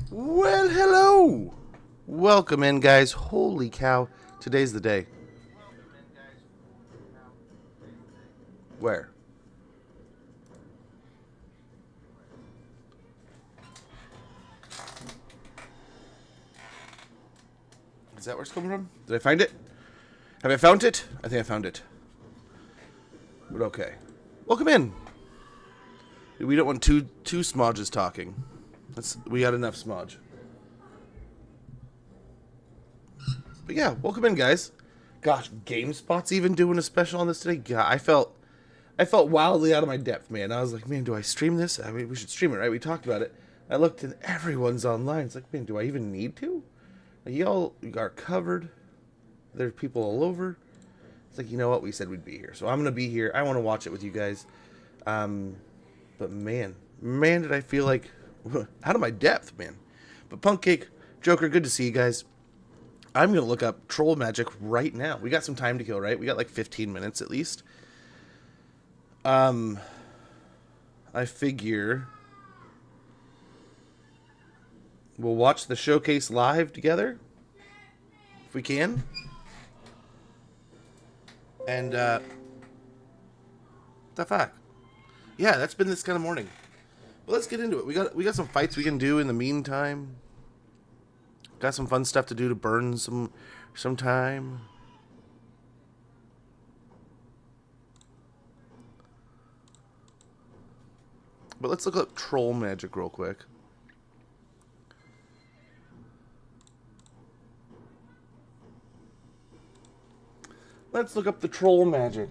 Well, hello. Welcome in, guys. Holy cow. Today's the day. Where? Is that where it's coming from? Did I find it? Have I found it? I think I found it. But okay. Welcome in. We don't want two smodges talking. We got enough smodge. But yeah, welcome in, guys. Gosh, GameSpot's even doing a special on this today. God, I felt wildly out of my depth, man. I was like, man, do I stream this? I mean, we should stream it, right? We talked about it. I looked and everyone's online. It's like, man, do I even need to? Like, y'all are covered. There's people all over. It's like, you know what? We said we'd be here. So I'm going to be here. I want to watch it with you guys. But man, did I feel like out of my depth, man. But Punk Cake, Joker, good to see you guys. I'm going to look up Troll Magic right now. We got some time to kill, right? We got like 15 minutes at least. I figure we'll watch the showcase live together if we can. And the fuck? Yeah, that's been this kind of morning. But let's get into it. We got some fights we can do in the meantime. Got some fun stuff to do to burn some time. But let's look up Troll Magic real quick. Let's look up the Troll Magic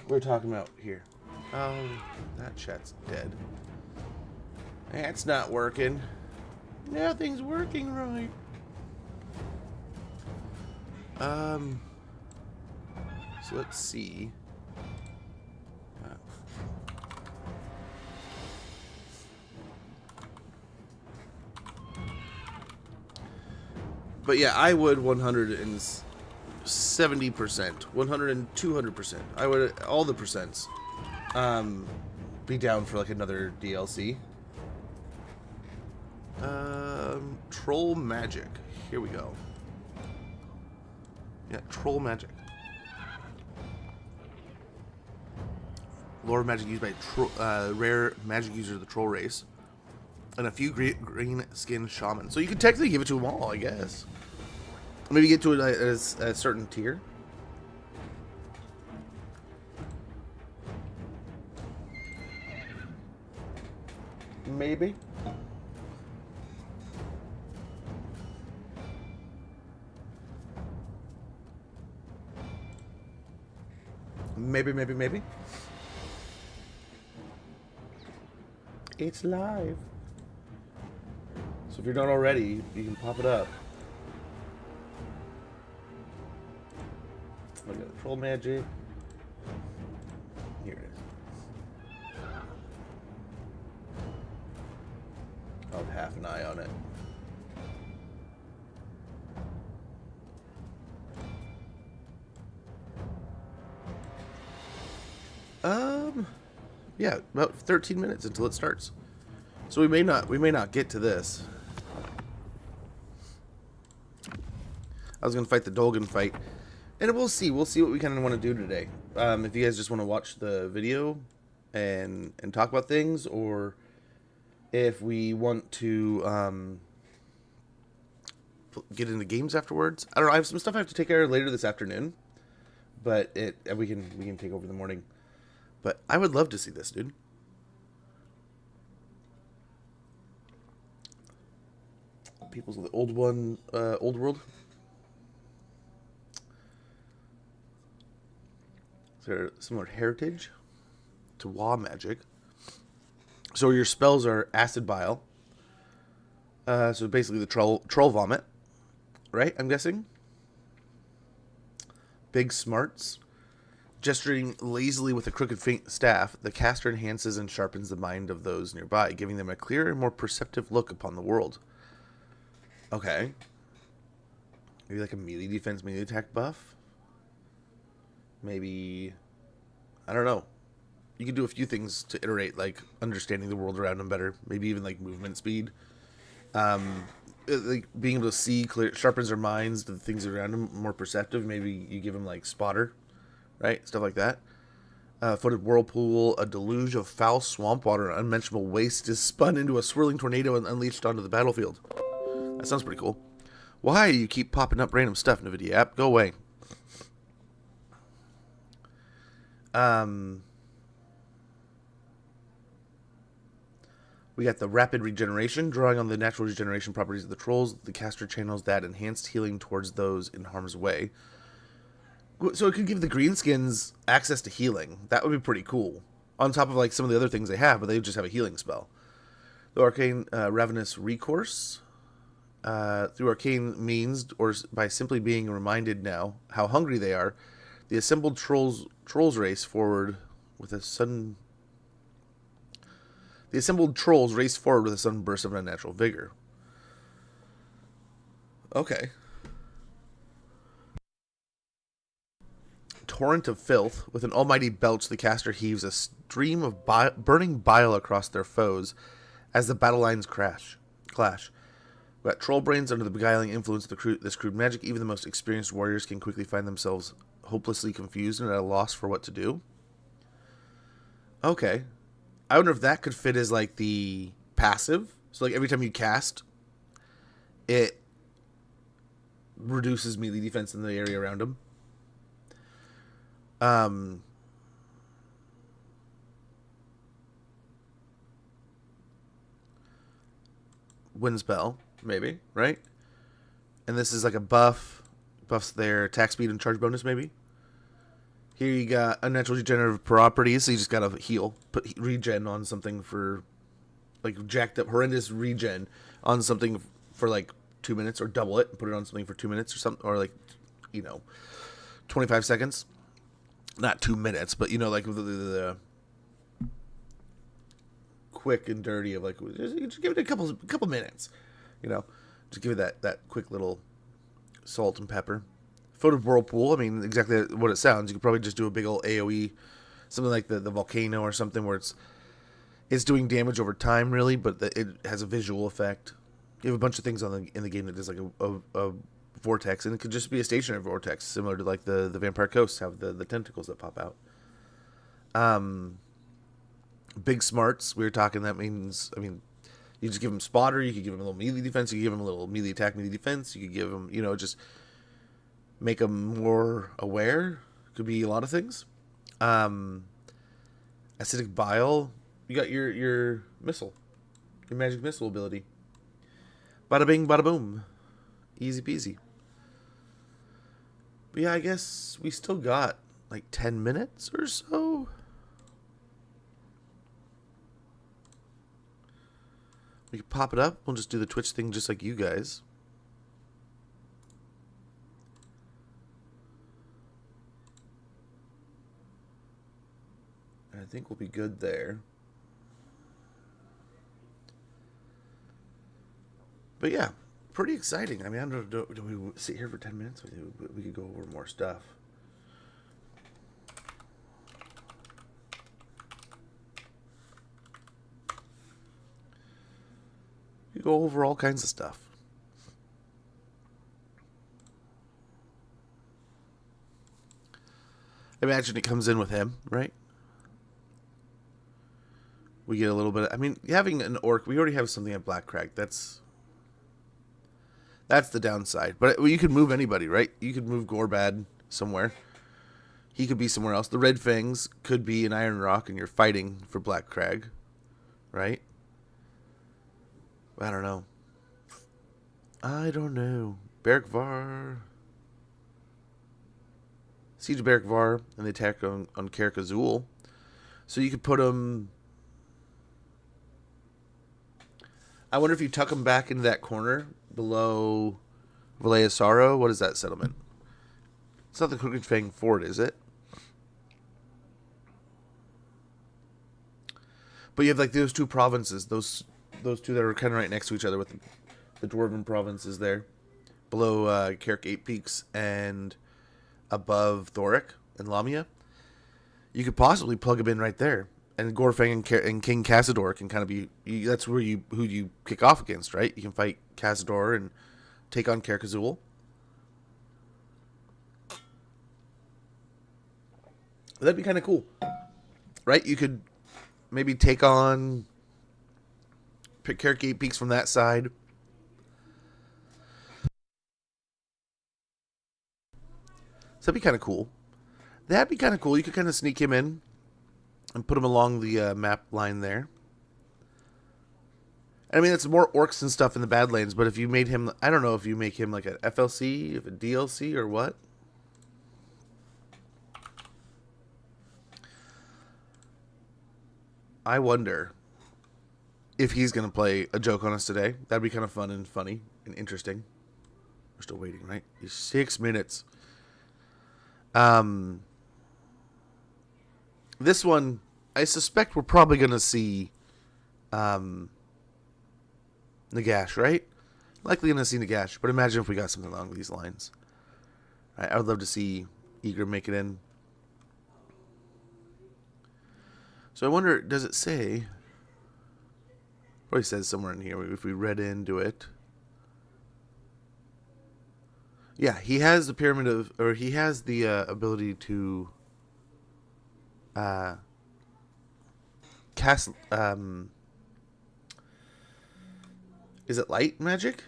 we're talking about here. Oh, that chat's dead. That's not working. Nothing's working right. So let's see. But yeah, I would 170%, 100 and 200%. I would all the percents. Be down for like another DLC. Troll Magic. Here we go. Yeah, Troll Magic. Lore magic used by rare magic user of the troll race. And a few green skin shamans. So you could technically give it to them all, I guess. Maybe get to it as a certain tier. Maybe. Maybe. It's live. So if you're not already, you can pop it up. I got Troll Magic. Here it is. I'll have half an eye on it. Yeah, about 13 minutes until it starts. So we may not get to this. I was gonna fight the Dolgan fight, and we'll see what we kind of want to do today. If you guys just want to watch the video and talk about things, or if we want to get into games afterwards. I don't know. I have some stuff I have to take care of later this afternoon, but we can take over the morning. But I would love to see this, dude. Peoples of the old world. Is there similar heritage to Wa magic? So your spells are acid bile. So basically the troll vomit, right? I'm guessing. Big smarts. Gesturing lazily with a crooked staff, the caster enhances and sharpens the mind of those nearby, giving them a clearer and more perceptive look upon the world. Okay. Maybe like a melee defense, melee attack buff? Maybe... I don't know. You can do a few things to iterate, like understanding the world around them better. Maybe even like movement speed. like being able to see clear sharpens their minds to the things around them, more perceptive. Maybe you give them like spotter, right? Stuff like that. Footed whirlpool, a deluge of foul swamp water and unmentionable waste is spun into a swirling tornado and unleashed onto the battlefield. That sounds pretty cool. Why do you keep popping up random stuff, NVIDIA app? Go away. We got the rapid regeneration, drawing on the natural regeneration properties of the trolls. The caster channels that enhanced healing towards those in harm's way. So it could give the greenskins access to healing. That would be pretty cool. On top of like some of the other things they have, but they just have a healing spell. The arcane ravenous recourse. Through arcane means, or by simply being reminded now how hungry they are, the assembled trolls race forward with a sudden. The assembled trolls race forward with a sudden burst of unnatural vigor. Okay. Torrent of filth. With an almighty belch, the caster heaves a stream of burning bile across their foes as the battle lines clash. We got troll brains under the beguiling influence of this crude magic. Even the most experienced warriors can quickly find themselves hopelessly confused and at a loss for what to do. Okay. I wonder if that could fit as like the passive. So like every time you cast, it reduces melee defense in the area around them. Wind spell, maybe, right? And this is like a buffs their attack speed and charge bonus, maybe. Here you got unnatural regenerative properties, so you just gotta heal, put regen on something for like jacked up horrendous regen on something for like 2 minutes, or double it and put it on something for 2 minutes or something, or like 25 seconds. Not 2 minutes, but like the quick and dirty of like just give it a couple minutes, just give it that quick little salt and pepper. Footed whirlpool, I mean exactly what it sounds. You could probably just do a big old AoE, something like the volcano or something where it's doing damage over time really, but it has a visual effect. You have a bunch of things in the game that does like a vortex, and it could just be a stationary vortex, similar to like the Vampire Coasts have the tentacles that pop out. Big smarts, we were talking, that means, you just give them spotter, you could give them a little melee defense, you could give them a little melee attack, melee defense, you could give them, just make them more aware. Could be a lot of things. Acidic bile, you got your missile, your magic missile ability. Bada bing, bada boom. Easy peasy. But yeah, I guess we still got like 10 minutes or so. We can pop it up. We'll just do the Twitch thing just like you guys. I think we'll be good there. But yeah, pretty exciting. I don't know, do we sit here for 10 minutes? We could go over more stuff. We go over all kinds of stuff. Imagine it comes in with him, right? We get a little bit of, having an orc, we already have something at Black Crag. That's the downside. But you could move anybody, right? You could move Gorbad somewhere. He could be somewhere else. The Red Fangs could be in Iron Rock and you're fighting for Black Crag, right? I don't know. Beric Var. Siege of Beric Var and the attack on Karak Azul. So you could put him... I wonder if you tuck him back into that corner below Valea Sorrow. What is that settlement? It's not the Crooked Fang Fort, is it? But you have like those two provinces, those two that are kind of right next to each other, with the Dwarven provinces there, below Karak Eight Peaks and above Thoric and Lamia. You could possibly plug him in right there and Gorfang and King Cazador can kind of be. That's who you kick off against, right? You can fight Cazador and take on Kerkazul. That'd be kind of cool, right? You could maybe take on Carrot Gate Peaks from that side. So that'd be kind of cool. That'd be kind of cool. You could kind of sneak him in and put him along the map line there. I mean, it's more orcs and stuff in the Badlands, but if you made him, I don't know if you make him like a FLC, if a DLC, or what. I wonder if he's going to play a joke on us today. That'd be kind of fun and funny and interesting. We're still waiting, right? 6 minutes. This one, I suspect we're probably going to see Nagash, right? Likely going to see Nagash, but imagine if we got something along these lines. I would love to see Eager make it in. So I wonder, does it say? Probably says somewhere in here if we read into it. Yeah, he has the pyramid of, or he has the ability to cast. Is it light magic?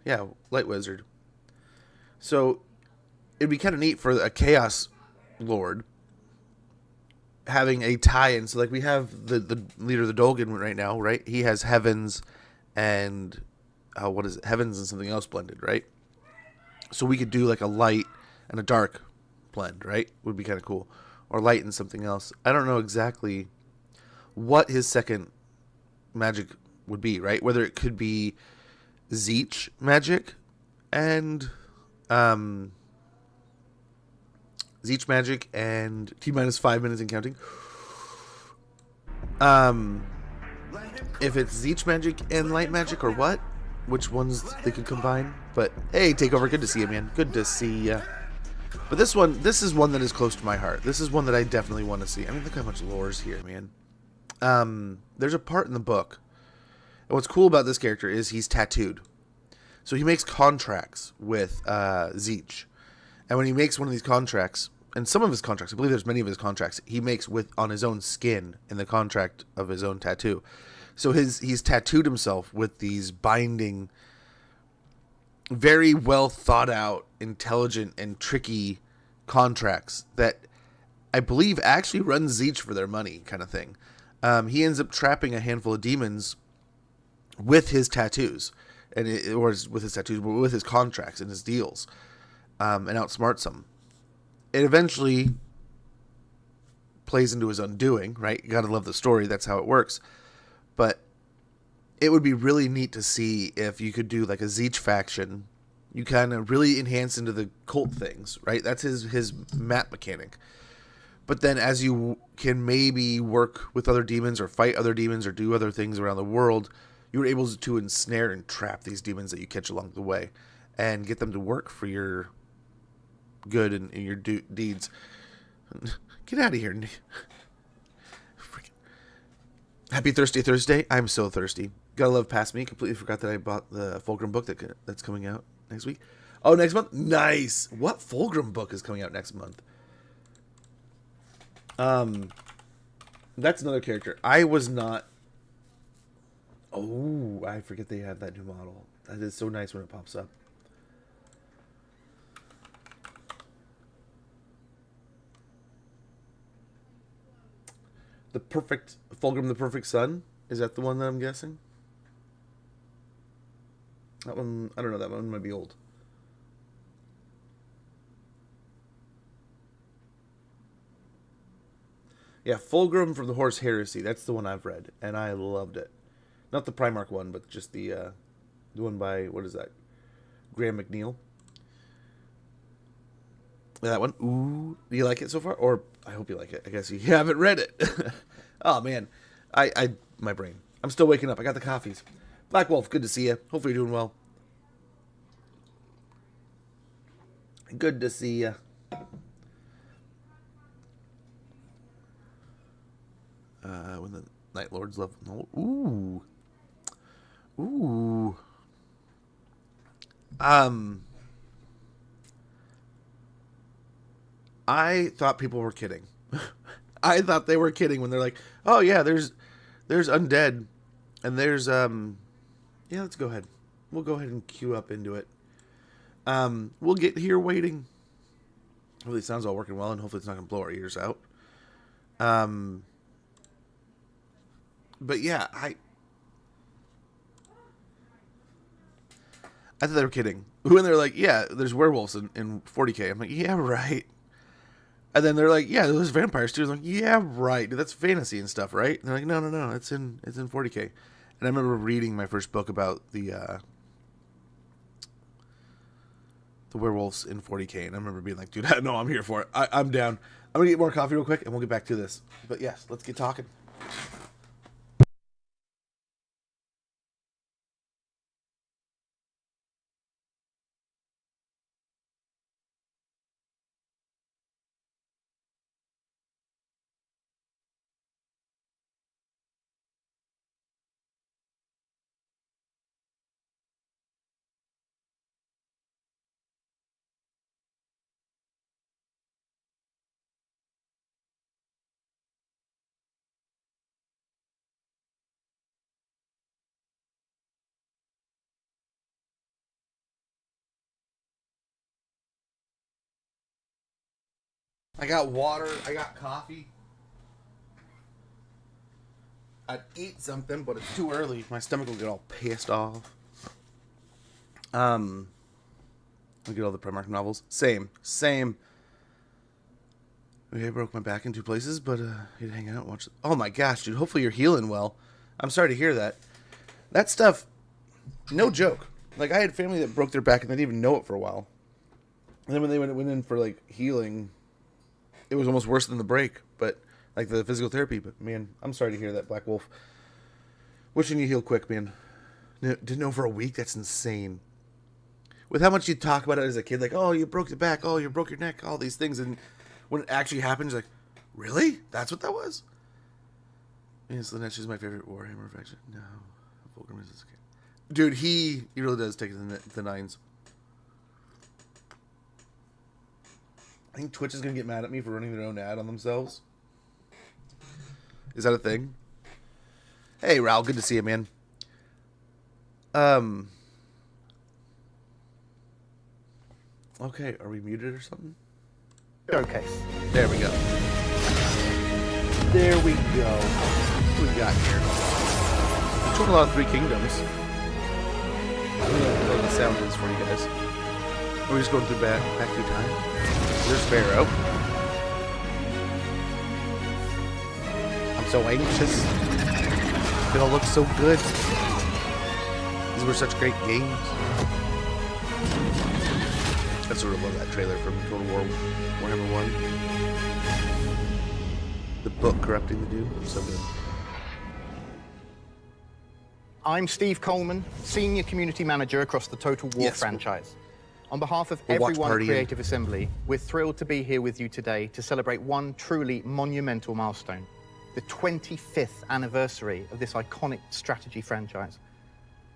Yeah, light wizard. So it'd be kind of neat for a chaos lord having a tie-in. So like we have the leader of the Dolgan right now, right? He has heavens and what is it? Heavens and something else blended, right? So we could do like a light and a dark blend, right? Would be kind of cool. Or light and something else. I don't know exactly what his second magic would be, right? Whether it could be Zeech magic and Zeech magic and T-minus 5 minutes and counting. If it's Zeech magic and light magic or what? Which ones they could combine? But hey, Takeover, good to see you, man. Good to see ya. But this is one that is close to my heart. This is one that I definitely want to see. I mean, look how much lore's here, man. There's a part in the book. And what's cool about this character is he's tattooed. So he makes contracts with Zeech. And when he makes one of these contracts, and some of his contracts, I believe there's many of his contracts, he makes on his own skin in the contract of his own tattoo. So he's tattooed himself with these binding, very well thought out, intelligent, and tricky contracts that I believe actually run Zeech for their money, kind of thing. He ends up trapping a handful of demons with his tattoos, with his contracts and his deals, and outsmarts them. It eventually plays into his undoing, right? You gotta love the story. That's how it works. But it would be really neat to see if you could do like a Zeech faction. You kind of really enhance into the cult things, right? That's his map mechanic. But then as you can maybe work with other demons or fight other demons or do other things around the world, you're able to ensnare and trap these demons that you catch along the way and get them to work for your good and your deeds. Get out of here. Happy Thirsty Thursday. I'm so thirsty. Gotta love Past Me. Completely forgot that I bought the Fulgrim book that's coming out next week. Oh, next month? Nice. What Fulgrim book is coming out next month? That's another character. I was not... Oh, I forget they have that new model. That is so nice when it pops up. The perfect Fulgrim, the Perfect Son. Is that the one that I'm guessing? That one, I don't know. That one might be old. Yeah, Fulgrim from the Horse Heresy. That's the one I've read, and I loved it. Not the Primarch one, but just the one by, what is that? Graham McNeil. That one. Ooh, do you like it so far? Or I hope you like it. I guess you haven't read it. Oh man, my brain. I'm still waking up. I got the coffees. Black Wolf, good to see you. Hopefully you're doing well. Good to see you. When the Night Lords level. Ooh. Ooh. I thought people were kidding. I thought they were kidding when they're like, "Oh yeah, there's undead, and there's yeah, let's go ahead. We'll go ahead and queue up into it. We'll get here waiting. Hopefully it sounds all working well, and hopefully it's not gonna blow our ears out. But yeah, I thought they were kidding. When they're like, yeah, there's werewolves in 40K. I'm like, yeah, right. And then they're like, yeah, there's vampires too. I'm like, yeah, right. Dude, that's fantasy and stuff, right? And they're like, no, it's in 40K. And I remember reading my first book about the werewolves in 40K, and I remember being like, dude, no, I'm here for it. I'm down. I'm gonna get more coffee real quick, and we'll get back to this. But yes, let's get talking. I got water. I got coffee. I'd eat something, but it's too early. My stomach will get all pissed off. I'll get all the Primark novels. Same. Okay, I broke my back in 2 places, but you'd hang out and watch it. Oh my gosh, dude. Hopefully you're healing well. I'm sorry to hear that. That stuff, no joke. Like, I had family that broke their back and they didn't even know it for a while. And then when they went in for, like, healing, it was almost worse than the break. But, like, the physical therapy. But, man, I'm sorry to hear that, Black Wolf. Wishing you heal quick, man. Didn't know for a week? That's insane. With how much you talk about it as a kid, like, oh, you broke your back, oh, you broke your neck, all these things, and when it actually happens, like, really? That's what that was? Yes, Slanesh is my favorite Warhammer faction. No, Fulgrim is okay. Dude, he really does take the nines. I think Twitch is gonna get mad at me for running their own ad on themselves. Is that a thing? Hey, Raul, good to see you, man. Okay, are we muted or something? Showcase. There we go. There we go. What we got here? We took a lot of Three Kingdoms. I don't know what the sound is for you guys. Are we just going through back through time? There's Pharaoh. I'm so anxious. It all looks so good. These were such great games. I sort of love that trailer from Total War Warhammer 1. The book corrupting the dude. So good. I'm Steve Coleman, Senior Community Manager across the Total War franchise. On behalf of everyone at Creative Assembly, we're thrilled to be here with you today to celebrate one truly monumental milestone, the 25th anniversary of this iconic strategy franchise.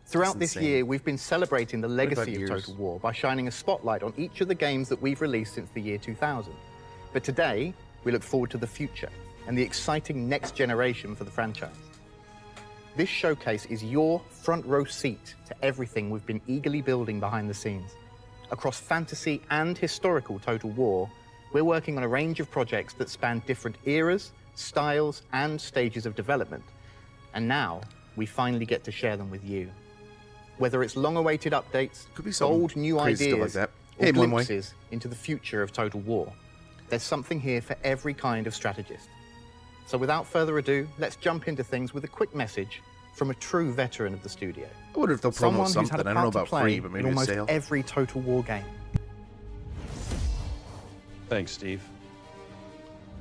Throughout this year, we've been celebrating the legacy of Total War by shining a spotlight on each of the games that we've released since the year 2000. But today, we look forward to the future and the exciting next generation for the franchise. This showcase is your front row seat to everything we've been eagerly building behind the scenes. Across fantasy and historical Total War, we're working on a range of projects that span different eras, styles, and stages of development. And now, we finally get to share them with you. Whether it's long-awaited updates, bold new ideas, or glimpses into the future of Total War, there's something here for every kind of strategist. So without further ado, let's jump into things with a quick message from a true veteran of the studio. I wonder if they'll promo something. I don't know about free, but maybe a sale. Almost every Total War game. Thanks, Steve.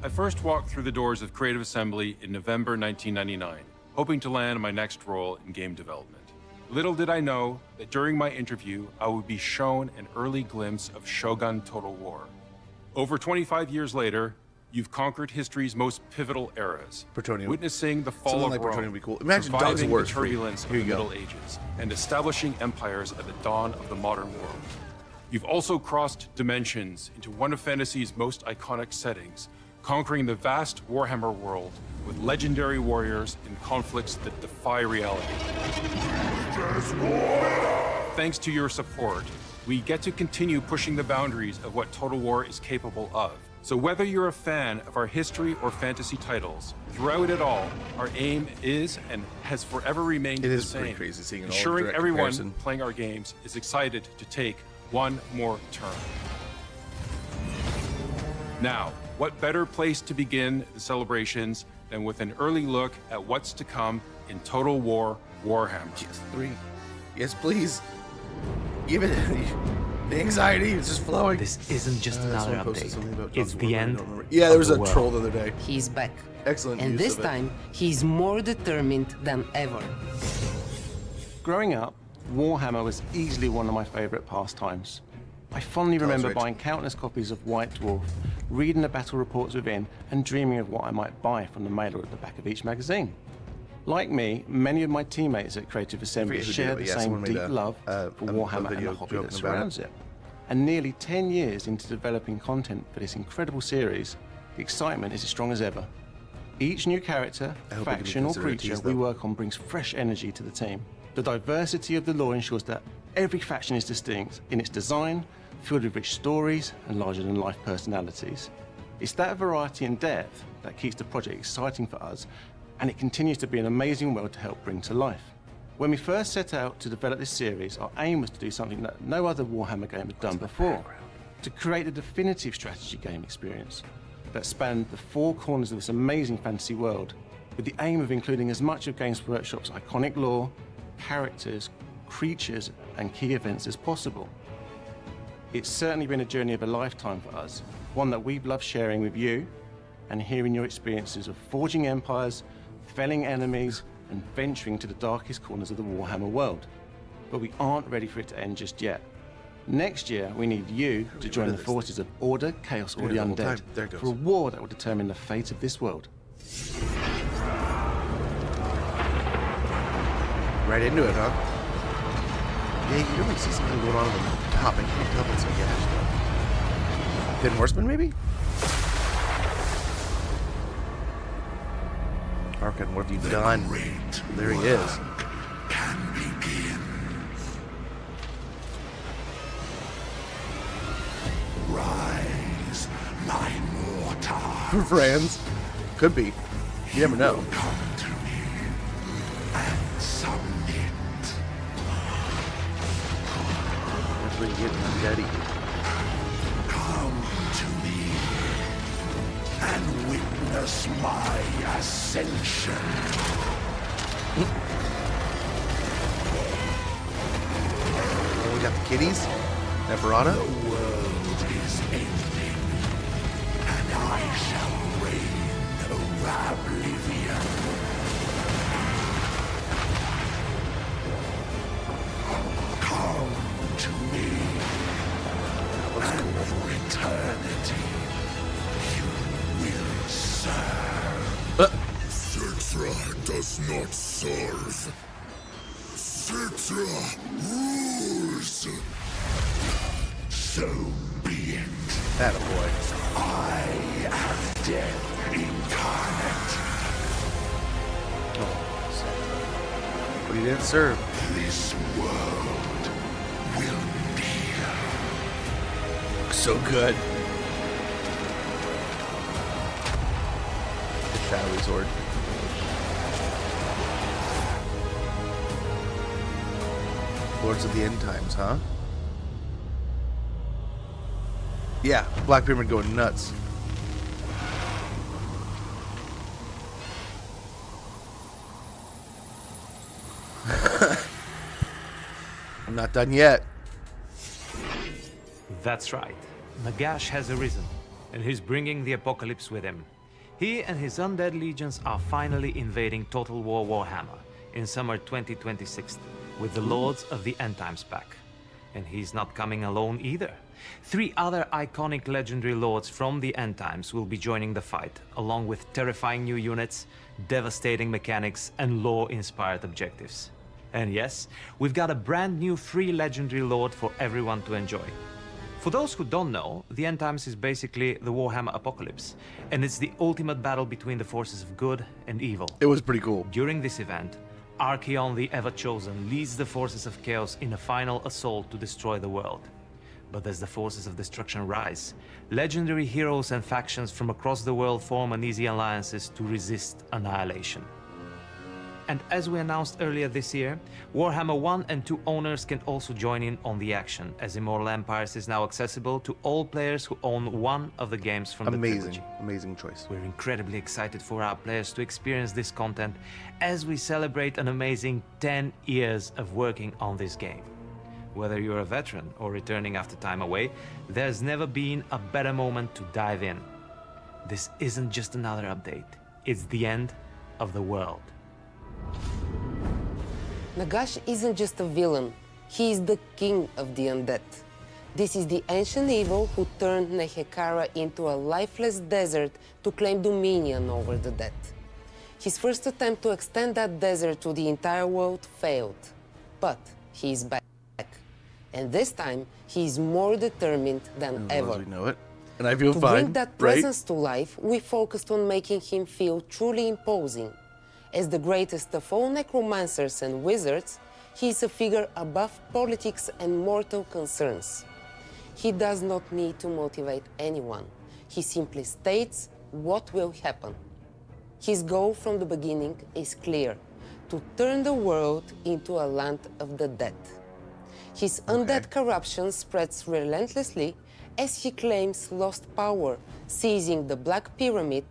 I first walked through the doors of Creative Assembly in November 1999, hoping to land my next role in game development. Little did I know that during my interview, I would be shown an early glimpse of Shogun Total War. Over 25 years later, you've conquered history's most pivotal eras, Plutonium. witnessing the fall Something of like Rome, plutonium would be cool. Imagine dogs surviving work the for you. turbulence of Here the you go. Middle Ages, and establishing empires at the dawn of the modern world. You've also crossed dimensions into one of fantasy's most iconic settings, conquering the vast Warhammer world with legendary warriors in conflicts that defy reality. Thanks to your support, we get to continue pushing the boundaries of what Total War is capable of. So whether you're a fan of our history or fantasy titles, throughout it all, our aim is and has forever remained It the is same. pretty crazy seeing it all in ensuring direct everyone comparison. playing our games is excited to take one more turn. Now, what better place to begin the celebrations than with an early look at what's to come in Total War Warhammer. Yes, 3. Yes, please. Give it. The anxiety is just flowing. This isn't just another Someone posted update. something about It's Dogs the War, I end. don't remember. Yeah, there was of a the troll world. the other day. He's back. Excellent And use this of it. time, he's more determined than ever. Growing up, Warhammer was easily one of my favourite pastimes. I fondly remember Rich. buying countless copies of White Dwarf, reading the battle reports within, and dreaming of what I might buy from the mailer at the back of each magazine. Like me, many of my teammates at Creative Assembly forget who did share it, the but yeah, same someone made deep a- love for a Warhammer and video the hobby joking that about it. surrounds it. And nearly 10 years into developing content for this incredible series, the excitement is as strong as ever. Each new character, I hope it can be faction or considered a creature tease, we though. work on brings fresh energy to the team. The diversity of the lore ensures that every faction is distinct in its design, filled with rich stories and larger-than-life personalities. It's that variety and depth that keeps the project exciting for us, and it continues to be an amazing world to help bring to life. When we first set out to develop this series, our aim was to do something that no other Warhammer game had done before, to create a definitive strategy game experience that spanned the four corners of this amazing fantasy world, with the aim of including as much of Games Workshop's iconic lore, characters, creatures, and key events as possible. It's certainly been a journey of a lifetime for us, one that we've loved sharing with you and hearing your experiences of forging empires, felling enemies, and venturing to the darkest corners of the Warhammer world. But we aren't ready for it to end just yet. Next year, we need you to join the forces of Order, Chaos, or the the whole Undead time. There it goes. for a war that will determine the fate of this world. Right into it, huh? Yeah, you really see something going on in the top. I can't tell if it's a gash, though. Hidden Horseman, maybe? Arkan, what have you done? There he is. Can begin. Rise, my mortar. Friends. Could be. You never know. Come to me and submit. That's where you get undeady. Come to me and witness my ascension. Oh, we got the kitties. Neferata. The world is ending, and I shall reign over oblivion. Come to me, and for eternity you will serve. Citra does not serve. Citra rules. So be it. Attaboy. I am death incarnate. But he didn't serve. This world will kneel. So good. The Shadowy Sword. Lords of the End Times, huh? Yeah, Black Pyramid going nuts. I'm not done yet. That's right. Nagash has arisen, and he's bringing the apocalypse with him. He and his undead legions are finally invading Total War Warhammer in summer 2026 with the Lords of the End Times pack. And he's not coming alone either. 3 other iconic legendary lords from the end times will be joining the fight, along with terrifying new units, devastating mechanics, and lore-inspired objectives. And yes, we've got a brand new free legendary lord for everyone to enjoy. For those who don't know, the End Times is basically the Warhammer Apocalypse, and it's the ultimate battle between the forces of good and evil. It was pretty cool. During this event, Archaon the Ever-Chosen leads the forces of Chaos in a final assault to destroy the world. But as the forces of destruction rise, legendary heroes and factions from across the world form uneasy alliances to resist annihilation. And as we announced earlier this year, Warhammer 1 and 2 owners can also join in on the action, as Immortal Empires is now accessible to all players who own one of the games from the trilogy. Amazing choice. We're incredibly excited for our players to experience this content as we celebrate an amazing 10 years of working on this game. Whether you're a veteran or returning after time away, there's never been a better moment to dive in. This isn't just another update, it's the end of the world. Nagash isn't just a villain, he is the king of the undead. This is the ancient evil who turned Nehekara into a lifeless desert to claim dominion over the dead. His first attempt to extend that desert to the entire world failed, but he is back. And this time, he is more determined than As ever. we know it. And I feel To fine, bring that right? presence to life, we focused on making him feel truly imposing. As the greatest of all necromancers and wizards, he is a figure above politics and mortal concerns. He does not need to motivate anyone. He simply states what will happen. His goal from the beginning is clear: to turn the world into a land of the dead. His undead corruption spreads relentlessly as he claims lost power, seizing the Black Pyramid,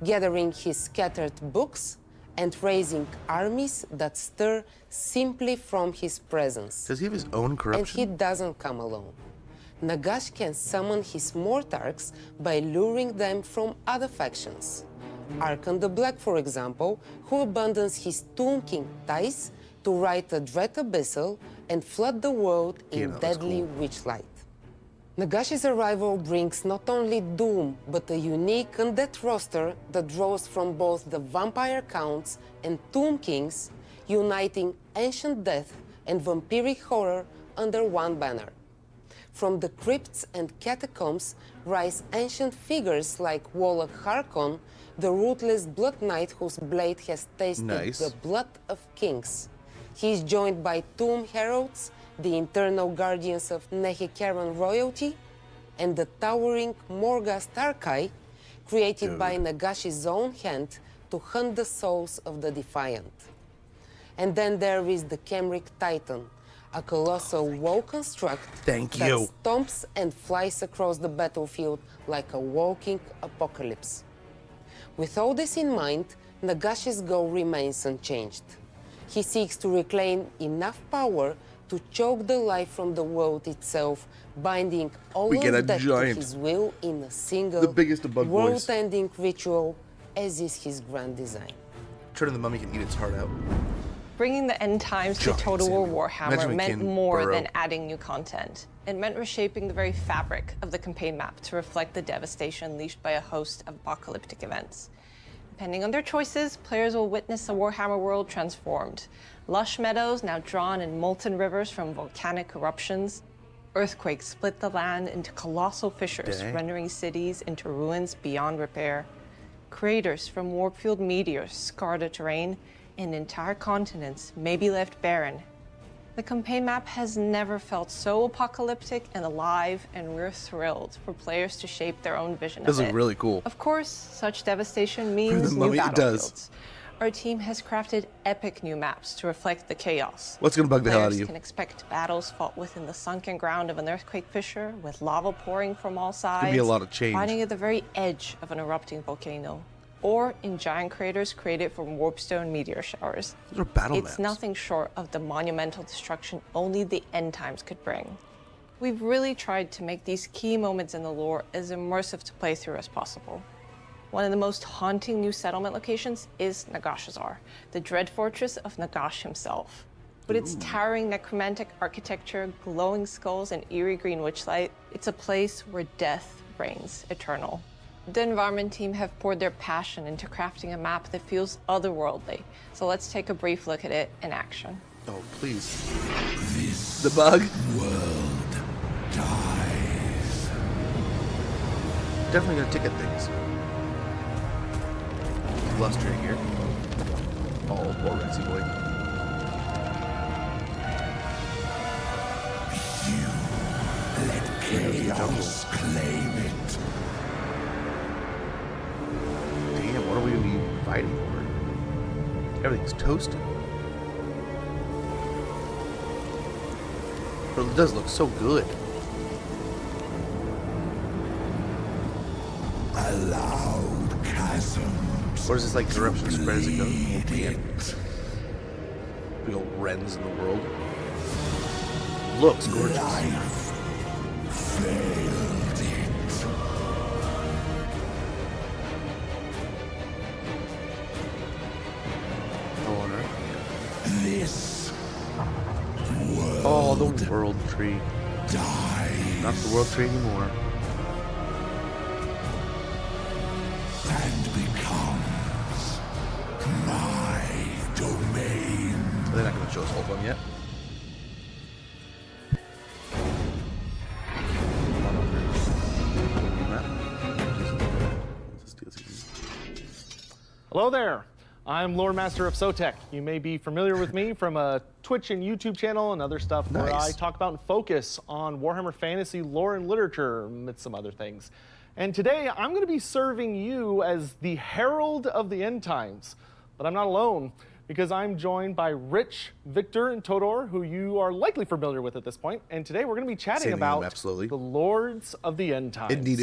gathering his scattered books, and raising armies that stir simply from his presence. Does he have his own And corruption? he doesn't come alone. Nagash can summon his Mortarks by luring them from other factions. Archon the Black, for example, who abandons his Tomb King ties to write a Dread Abyssal and flood the world in that's deadly cool. witchlight. Nagash's arrival brings not only doom, but a unique undead roster that draws from both the Vampire Counts and Tomb Kings, uniting ancient death and vampiric horror under one banner. From the crypts and catacombs rise ancient figures like Warlock Harkon, the ruthless Blood Knight whose blade has tasted the blood of kings. He is joined by Tomb Heralds, the internal guardians of Nehekaran royalty, and the towering Morghast Archai, created by Nagashi's own hand to hunt the souls of the defiant. And then there is the Kemric Titan, a colossal wall construct that stomps and flies across the battlefield like a walking apocalypse. With all this in mind, Nagashi's goal remains unchanged. He seeks to reclaim enough power to choke the life from the world itself, binding all of that to his will in a single world-ending ritual, as is his grand design. Turning the mummy can eat its heart out. Bringing the end times to Total War Warhammer meant more burrow. than adding new content. It meant reshaping the very fabric of the campaign map to reflect the devastation unleashed by a host of apocalyptic events. Depending on their choices, players will witness a Warhammer world transformed. Lush meadows now drawn in molten rivers from volcanic eruptions. Earthquakes split the land into colossal fissures, rendering cities into ruins beyond repair. Craters from warp-fueled meteors scar the terrain, and entire continents may be left barren. The campaign map has never felt so apocalyptic and alive, and we're thrilled for players to shape their own vision of it. This is really cool. Of course, such devastation means new battlefields. Our team has crafted epic new maps to reflect the chaos. What's gonna bug the hell out of you? Players can expect battles fought within the sunken ground of an earthquake fissure, with lava pouring from all sides. Gonna be a lot of change. Fighting at the very edge of an erupting volcano, or in giant craters created from warpstone meteor showers. Those are battle It's maps. nothing short of the monumental destruction only the end times could bring. We've really tried to make these key moments in the lore as immersive to play through as possible. One of the most haunting new settlement locations is Nagashazar, the dread fortress of Nagash himself. With its towering necromantic architecture, glowing skulls, and eerie green witchlight, it's a place where death reigns eternal. The environment team have poured their passion into crafting a map that feels otherworldly. So let's take a brief look at it in action. Oh, please. The bug. World dies. Definitely gonna ticket things. Bluster here. Oh, poor Rexy boy. Let chaos claim it. Damn, what are we gonna be fighting for? Everything's toasted. But it does look so good. A loud chasm. Or is this like corruption spread as it goes? Bleed Oh, man. it. Big old wrens in the world. Looks gorgeous. Life failed it. Oh, on Earth. This Oh, the world tree. dies Not the world tree anymore. and becomes my domain. They're not going to show us all of them yet. Hello there. I'm Lore Master of Sotek. You may be familiar with me from a Twitch and YouTube channel and other stuff where I Nice. talk about and focus on Warhammer fantasy lore and literature, amidst some other things. And today I'm going to be serving you as the Herald of the End Times. But I'm not alone, because I'm joined by Rich, Victor, and Todor, who you are likely familiar with at this point. And today we're going to be chatting Saying the name, about absolutely. the Lords of the End Times. It'd be neat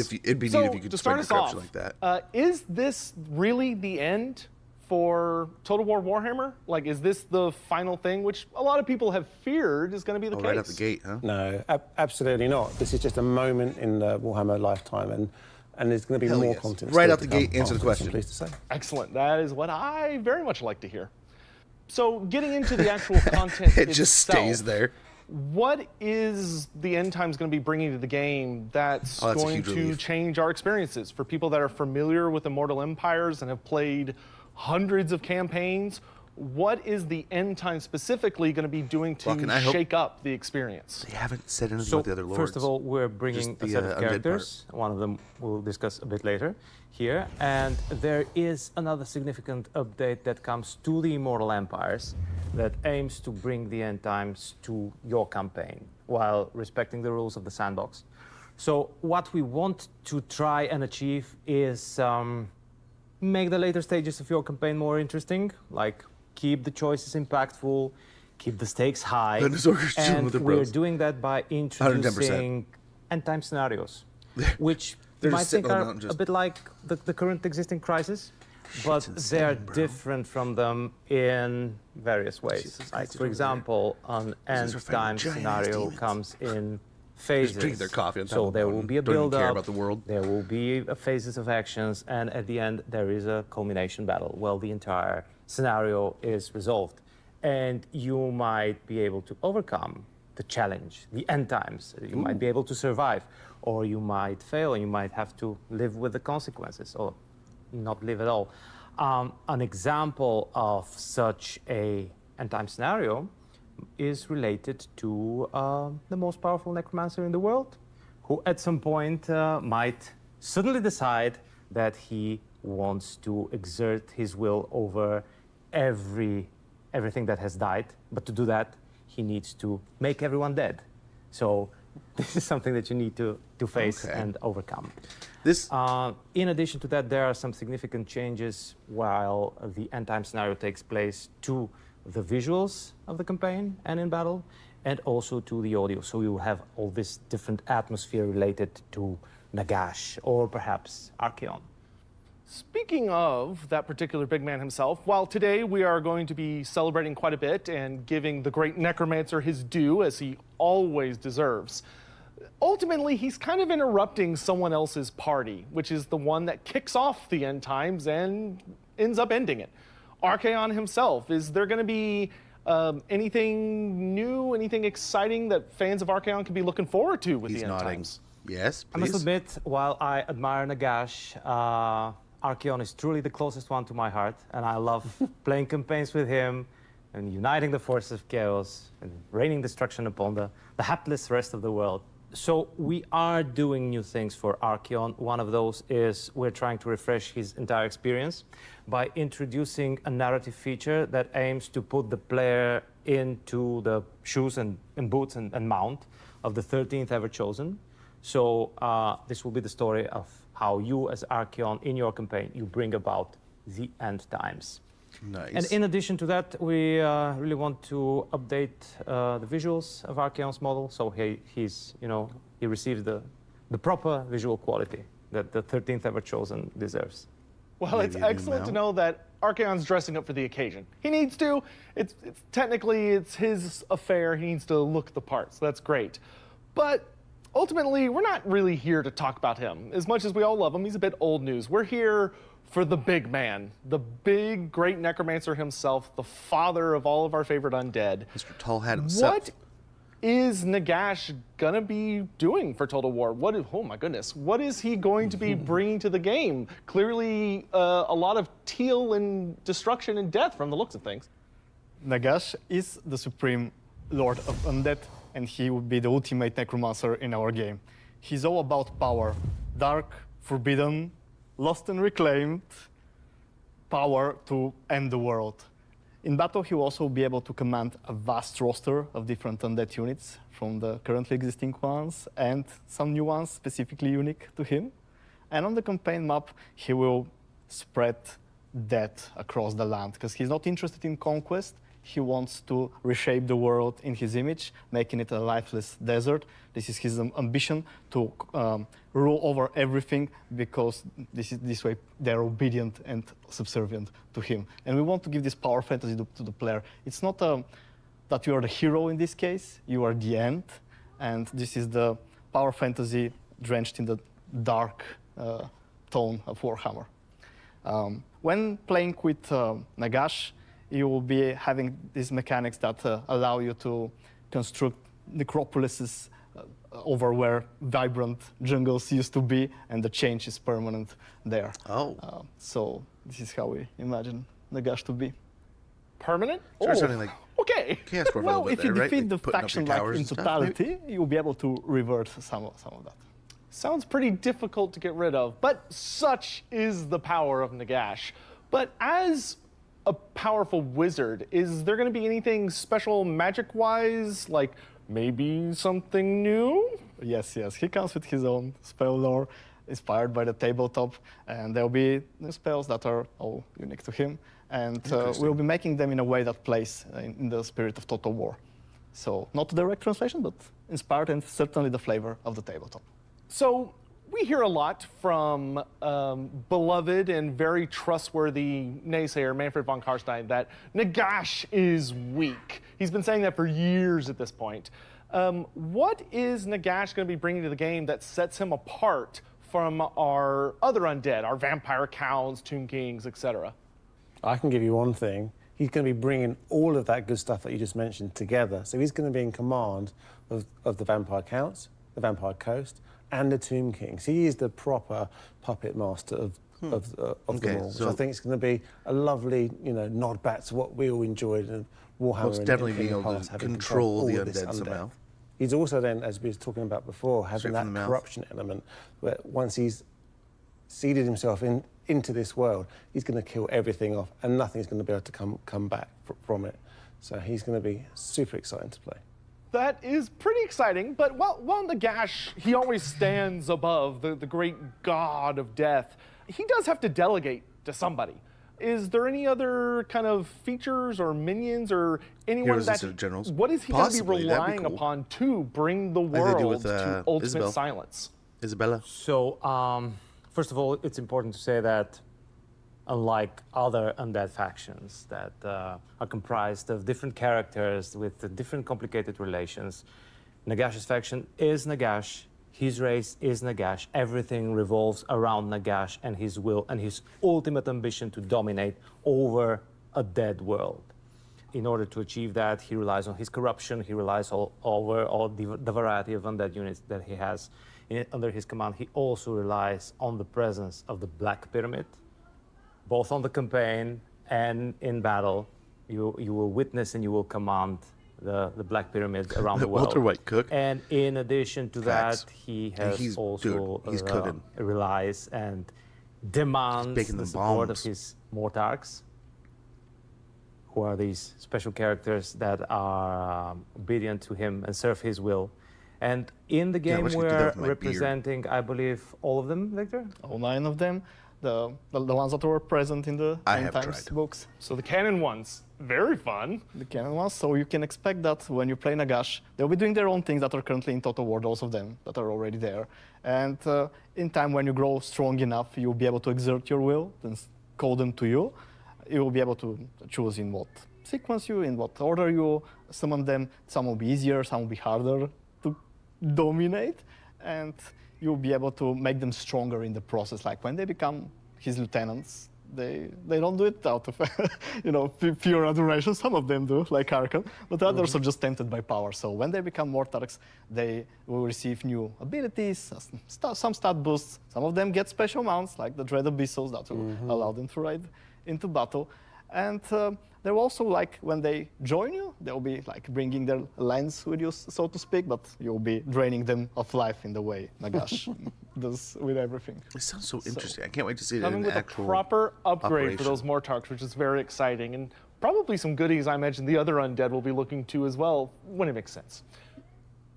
if you could to spread start us corruption off, like that. is this really the end for Total War Warhammer? Like, is this the final thing, which a lot of people have feared is going to be the Oh, case? right out the gate, huh? No, absolutely not. This is just a moment in the Warhammer lifetime, and there's going to be Hell more yes. content. Right still out to the come gate, answer the after this, question. I'm pleased to say. Excellent. That is what I very much like to hear. So, getting into the actual content It just itself, stays there. What is the End Times going to be bringing to the game that's Oh, that's a going huge to relief. change our experiences? For people that are familiar with Immortal Empires and have played hundreds of campaigns, what is the End Times specifically going to be doing to Fucking, I hope- shake up the experience? They haven't said anything So about the other lords. first of all, we're bringing Just a the, set undead of part. characters. One of them we'll discuss a bit later here. And there is another significant update that comes to the Immortal Empires that aims to bring the End Times to your campaign while respecting the rules of the sandbox. So what we want to try and achieve is make the later stages of your campaign more interesting, like keep the choices impactful, keep the stakes high. Goodness, we're chilling And with the we're bros. doing that by 110%. introducing end-time scenarios, which They're you might just sitting think on the are mountain a just- bit like the current existing crisis, but insane, they're bro. different from them in various ways. Jesus Like, Christ, for over there. example, an These are fighting end-time giant-ass scenario demons. comes in phases. drinking their coffee on top so of the there will mountain. be a Don't even care build-up, about the world. there will be phases of actions, and at the end there is a culmination battle. Well, the entire scenario is resolved, and you might be able to overcome the challenge, the end times. You might be able to survive, or you might fail, and you might have to live with the consequences, or not live at all. An example of such a end time scenario is related to the most powerful necromancer in the world, who at some point might suddenly decide that he wants to exert his will over everything that has died. But to do that, he needs to make everyone dead. So this is something that you need to face Okay. and overcome. This In addition to that, there are some significant changes while the end time scenario takes place to the visuals of the campaign and in battle, and also to the audio. So you will have all this different atmosphere related to Nagash or perhaps Archeon. Speaking of that particular big man himself, while today we are going to be celebrating quite a bit and giving the great necromancer his due, as he always deserves, ultimately he's kind of interrupting someone else's party, which is the one that kicks off the end times and ends up ending it. Archeon himself, is there going to be Anything new, anything exciting that fans of Archaon can be looking forward to with He's the end nodding. times? Yes, I must please. admit, while I admire Nagash, Archaon is truly the closest one to my heart, and I love playing campaigns with him and uniting the forces of chaos and raining destruction upon the hapless rest of the world. So we are doing new things for Archaon. One of those is we're trying to refresh his entire experience by introducing a narrative feature that aims to put the player into the shoes and boots and mount of the 13th ever chosen. So this will be the story of how you, as Archaon, in your campaign, you bring about the end times. Nice. And in addition to that, we really want to update the visuals of Archaon's model, so he receives the proper visual quality that the 13th ever chosen deserves. Well, it's excellent to know that Archaon's dressing up for the occasion. He needs to. It's technically it's his affair. He needs to look the part, so that's great. But ultimately, we're not really here to talk about him. As much as we all love him, he's a bit old news. We're here for the big man, the big, great necromancer himself, the father of all of our favorite undead. Mr. Tall Hat himself. What is Nagash gonna be doing for Total War? Oh my goodness, what is he going to be bringing to the game? Clearly, a lot of teal and destruction and death from the looks of things. Nagash is the supreme lord of undead, and he would be the ultimate necromancer in our game. He's all about power, dark, forbidden, lost and reclaimed, power to end the world. In battle, he will also be able to command a vast roster of different undead units from the currently existing ones and some new ones specifically unique to him. And on the campaign map, he will spread death across the land because he's not interested in conquest. He wants to reshape the world in his image, making it a lifeless desert. This is his ambition to rule over everything because this way they're obedient and subservient to him. And we want to give this power fantasy to the player. It's not that you are the hero in this case, you are the end. And this is the power fantasy drenched in the dark tone of Warhammer. When playing with Nagash, you will be having these mechanics that allow you to construct necropolises over where vibrant jungles used to be, and the change is permanent there. Oh. So this is how we imagine Nagash to be. Permanent? Starts sounding like okay. Chaos Dwarf a Well, little bit if you there, right? defeat Like the putting up your faction like towers in and stuff, totality, maybe? you'll be able to revert some of that. Sounds pretty difficult to get rid of, but such is the power of Nagash. But as a powerful wizard, is there going to be anything special magic-wise, like maybe something new? Yes, he comes with his own spell lore, inspired by the tabletop, and there'll be new spells that are all unique to him, and we'll be making them in a way that plays in the spirit of Total War. So not a direct translation, but inspired and certainly the flavor of the tabletop. So we hear a lot from beloved and very trustworthy naysayer Manfred von Karstein that Nagash is weak. He's been saying that for years at this point. What is Nagash going to be bringing to the game that sets him apart from our other undead, our vampire counts, tomb kings, etc.? I can give you one thing. He's going to be bringing all of that good stuff that you just mentioned together. So he's going to be in command of the vampire counts, the vampire coast, and the Tomb Kings. He is the proper puppet master of them all. So I think it's going to be a lovely, nod back to what we all enjoyed in Warhammer. It's definitely being able to control the undead somehow. He's also then, as we were talking about before, having Straight from that the mouth. corruption element, where once he's seeded himself into this world, he's going to kill everything off, and nothing's going to be able to come back from it. So he's going to be super exciting to play. That is pretty exciting, but while Nagash, he always stands above the great god of death, he does have to delegate to somebody. Is there any other kind of features or minions or anyone Heroes that... instead of generals? What is he going to be Possibly, that'd be relying cool. upon to bring the Like they do world with, to ultimate Isabel. silence? Isabella. So, first of all, it's important to say that unlike other undead factions that are comprised of different characters with different complicated relations, Nagash's faction is Nagash, his race is Nagash, everything revolves around Nagash and his will and his ultimate ambition to dominate over a dead world. In order to achieve that, he relies on his corruption. He relies over all the variety of undead units that he has under his command. He also relies on the presence of the Black Pyramid, both on the campaign and in battle. You will witness and you will command the Black Pyramid around the world. Walter White cook. And in addition to Facts. that, he has He's cooking. relies and demands baking the them support bombs. of his Mortarks, who are these special characters that are obedient to him and serve his will. And in the Yeah, I game, wish I could do that we're with my beard. representing, I believe, all of them, Victor? All 9 of them, the ones that were present in the I End have Times tried. books. So the canon ones, very fun. The canon ones, so you can expect that when you play Nagash, they'll be doing their own things that are currently in Total War, those of them that are already there. And in time, when you grow strong enough, you'll be able to exert your will and call them to you. You will be able to choose in what sequence you, in what order you summon them. Some will be easier, some will be harder to dominate, and you'll be able to make them stronger in the process. Like when they become his lieutenants, they don't do it out of pure adoration. Some of them do, like Arkan, but others are just tempted by power. So when they become Mortarks, they will receive new abilities, some stat boosts. Some of them get special mounts, like the Dread Abyssals, that will allow them to ride into battle. And they're also, like, when they join you, they'll be like bringing their lens with you, so to speak, but you'll be draining them of life in the way Nagash does with everything. It sounds so interesting. I can't wait to see it in Coming an with a actual proper upgrade for operation. those Mortarks, which is very exciting, and probably some goodies I imagine the other undead will be looking to as well, when it makes sense.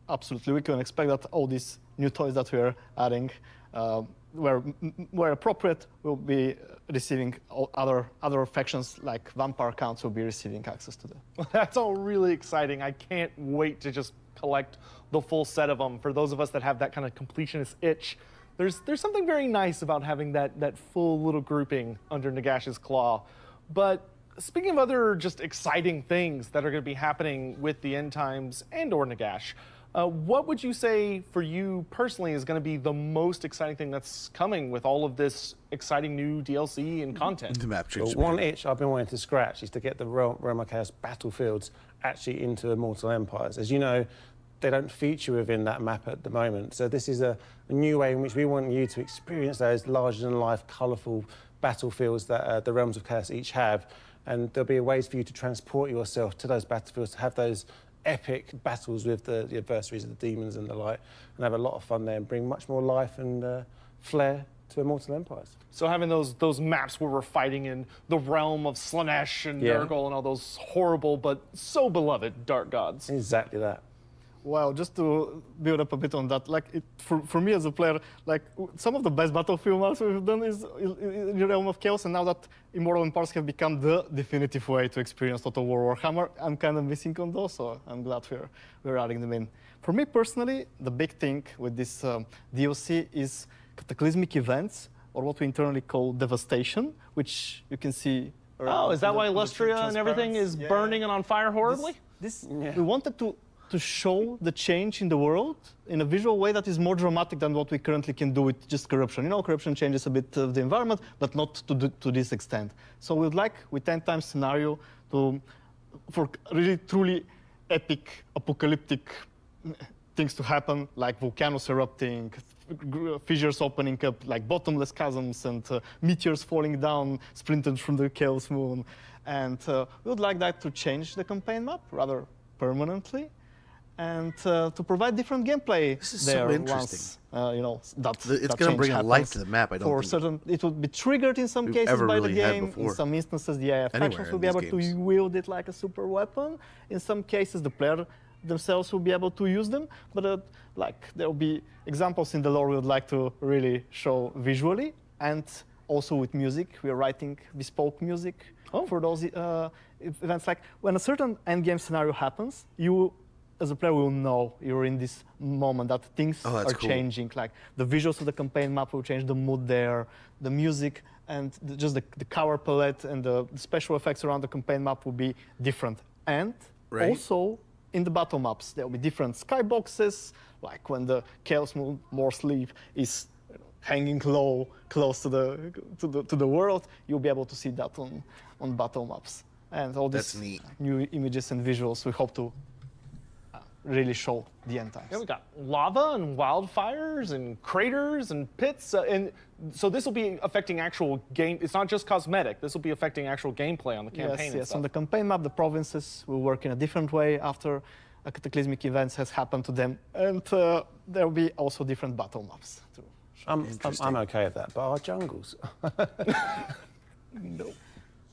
Absolutely, we can expect that all these new toys that we're adding, where appropriate, will be receiving other factions like vampire counts will be receiving access to them. That's all really exciting. I can't wait to just collect the full set of them. For those of us that have that kind of completionist itch, there's something very nice about having that full little grouping under Nagash's claw. But speaking of other just exciting things that are going to be happening with the End Times and or Nagash, what would you say for you personally is going to be the most exciting thing that's coming with all of this exciting new DLC and content? The map change. One itch I've been wanting to scratch is to get the Realm of Chaos battlefields actually into Immortal Empires. As you know, they don't feature within that map at the moment. So this is a new way in which we want you to experience those larger-than-life, colourful battlefields that the Realms of Chaos each have. And there'll be ways for you to transport yourself to those battlefields, to have those epic battles with the adversaries of the demons and the like, and have a lot of fun there and bring much more life and flair to Immortal Empires. So having those maps where we're fighting in the realm of Slanesh and Nurgle and all those horrible but so beloved dark gods. Exactly that. Well, just to build up a bit on that, like for me as a player, like some of the best battlefield maps we've done is in the Realm of Chaos, and now that Immortal Empires have become the definitive way to experience Total War Warhammer, I'm kind of missing on those, so I'm glad we're adding them in. For me personally, the big thing with this DLC is cataclysmic events, or what we internally call devastation, which you can see. Oh, is that why Lustria and everything is burning and on fire horribly? We wanted to show the change in the world in a visual way that is more dramatic than what we currently can do with just corruption. You know, corruption changes a bit of the environment, but not to this extent. So we'd like, with End Times scenario, for really truly epic, apocalyptic things to happen, like volcanoes erupting, fissures opening up, like bottomless chasms, and meteors falling down, splintered from the Chaos Moon. And we would like that to change the campaign map rather permanently, and to provide different gameplay. This is there so interesting. once, It's going to bring a life to the map. I don't for think certain, it would be triggered in some we've cases ever by really the had game. before. In some instances, the factions in will be able these to games. wield it like a super weapon. In some cases, the player themselves will be able to use them. But there will be examples in the lore we would like to really show visually, and also with music. We are writing bespoke music for those events. Like when a certain endgame scenario happens, you, as a player, will know you're in this moment that things are cool. changing. Like the visuals of the campaign map will change, the mood there, the music, and just the color palette and the special effects around the campaign map will be different. And also in the battle maps, there will be different skyboxes, like when the Chaos Moon Sleep is hanging low, close to the world, you'll be able to see that on battle maps. And all That's these neat. new images and visuals we hope to really show the end times. Yeah, we got lava and wildfires and craters and pits, and so this will be affecting actual game. It's not just cosmetic. This will be affecting actual gameplay on the campaign. Yes. On the campaign map, the provinces will work in a different way after a cataclysmic event has happened to them, and there will be also different battle maps too. I'm okay with that, but our jungles. No.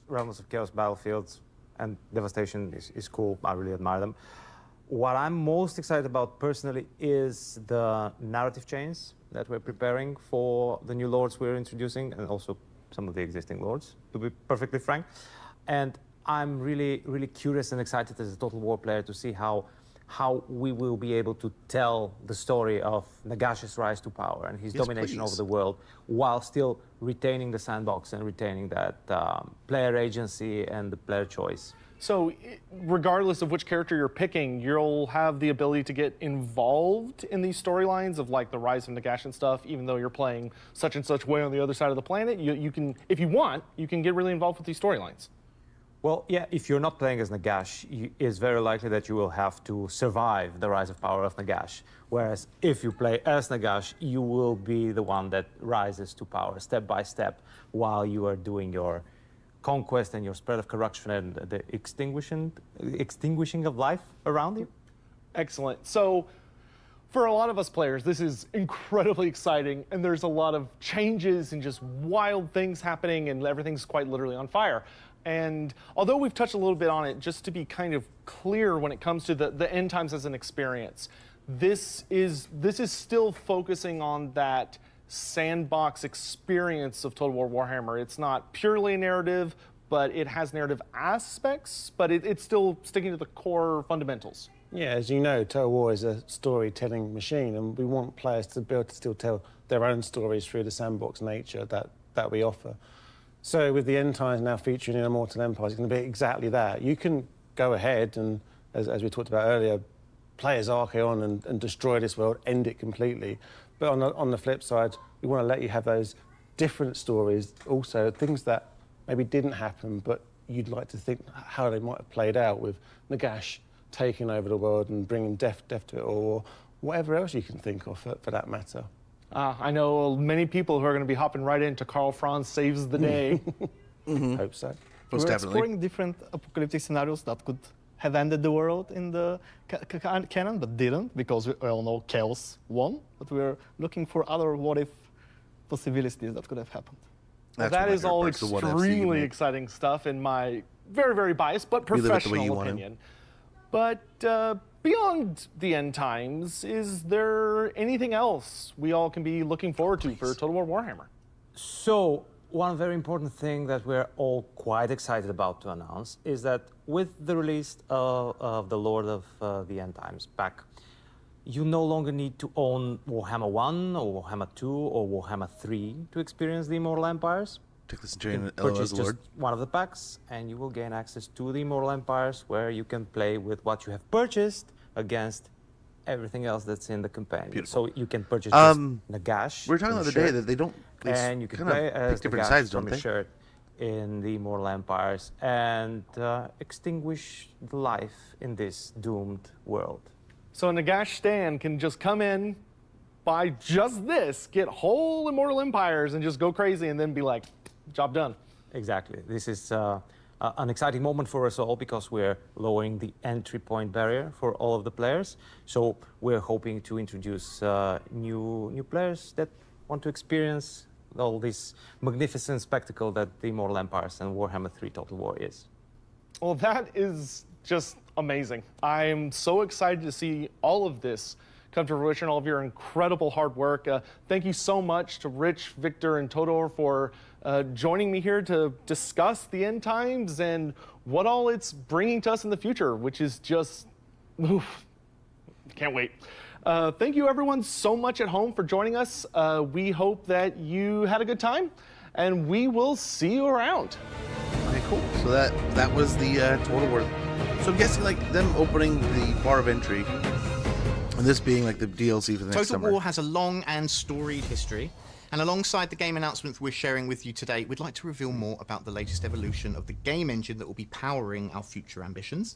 Realms of Chaos battlefields and Devastation is cool. I really admire them. What I'm most excited about personally is the narrative chains that we're preparing for the new lords we're introducing, and also some of the existing lords, to be perfectly frank. And I'm really, really curious and excited as a Total War player to see how we will be able to tell the story of Nagash's rise to power and his domination over the world, while still retaining the sandbox and retaining that player agency and the player choice. So regardless of which character you're picking, you'll have the ability to get involved in these storylines of like the rise of Nagash and stuff, even though you're playing such and such way on the other side of the planet. You can, if you want, you can get really involved with these storylines. Well, yeah, if you're not playing as Nagash, it's very likely that you will have to survive the rise of power of Nagash. Whereas if you play as Nagash, you will be the one that rises to power step by step while you are doing your conquest and your spread of corruption and the extinguishing of life around you. Excellent. So for a lot of us players, this is incredibly exciting, and there's a lot of changes and just wild things happening, and everything's quite literally on fire. And although we've touched a little bit on it, just to be kind of clear when it comes to the end times as an experience, this is still focusing on that sandbox experience of Total War Warhammer. It's not purely a narrative, but it has narrative aspects, but it's still sticking to the core fundamentals. Yeah, as you know, Total War is a storytelling machine, and we want players to be able to still tell their own stories through the sandbox nature that we offer. So with the end times now featuring in Immortal Empires, it's going to be exactly that. You can go ahead and, as we talked about earlier, play as Archaon and destroy this world, end it completely. But on the flip side, we want to let you have those different stories, also things that maybe didn't happen, but you'd like to think how they might have played out, with Nagash taking over the world and bringing death to it, or whatever else you can think of for that matter. I know many people who are going to be hopping right into Karl Franz Saves the Day. Hope so. Most We're definitely. exploring different apocalyptic scenarios that could have ended the world in the canon, but didn't, because we all know Chaos won. But we're looking for other what-if possibilities that could have happened. That is all extremely exciting stuff in my very, very biased but professional opinion. But beyond the end times, is there anything else we all can be looking forward to for Total War Warhammer? So, one very important thing that we're all quite excited about to announce is that with the release of the Lord of the End Times pack, you no longer need to own Warhammer 1 or Warhammer 2 or Warhammer 3 to experience the Immortal Empires. Take the Centurion and Purchase LO's Lord. just one of the packs, and you will gain access to the Immortal Empires, where you can play with what you have purchased against everything else that's in the campaign. Beautiful. So you can purchase just Nagash. We were talking the other day that they don't. And you can play as different Nagash sides, from don't your they? shirt in the Immortal Empires and extinguish the life in this doomed world. So a Nagash Stan can just come in, buy just this, get whole Immortal Empires, and just go crazy, and then be like, job done. Exactly. This is an exciting moment for us all, because we're lowering the entry point barrier for all of the players. So we're hoping to introduce new players that want to experience all this magnificent spectacle that the Immortal Empires and Warhammer 3 Total War is. Well, that is just amazing. I'm so excited to see all of this come to fruition, all of your incredible hard work. Thank you so much to Rich, Victor, and Todor for joining me here to discuss the end times and what all it's bringing to us in the future, which is just, oof, can't wait. Thank you everyone so much at home for joining us. We hope that you had a good time, and we will see you around. Okay, cool. So that was the Total War. So I'm guessing like them opening the bar of entry, and this being like the DLC for the next Total summer. War has a long and storied history, And alongside the game announcements we're sharing with you today, we'd like to reveal more about the latest evolution of the game engine that will be powering our future ambitions.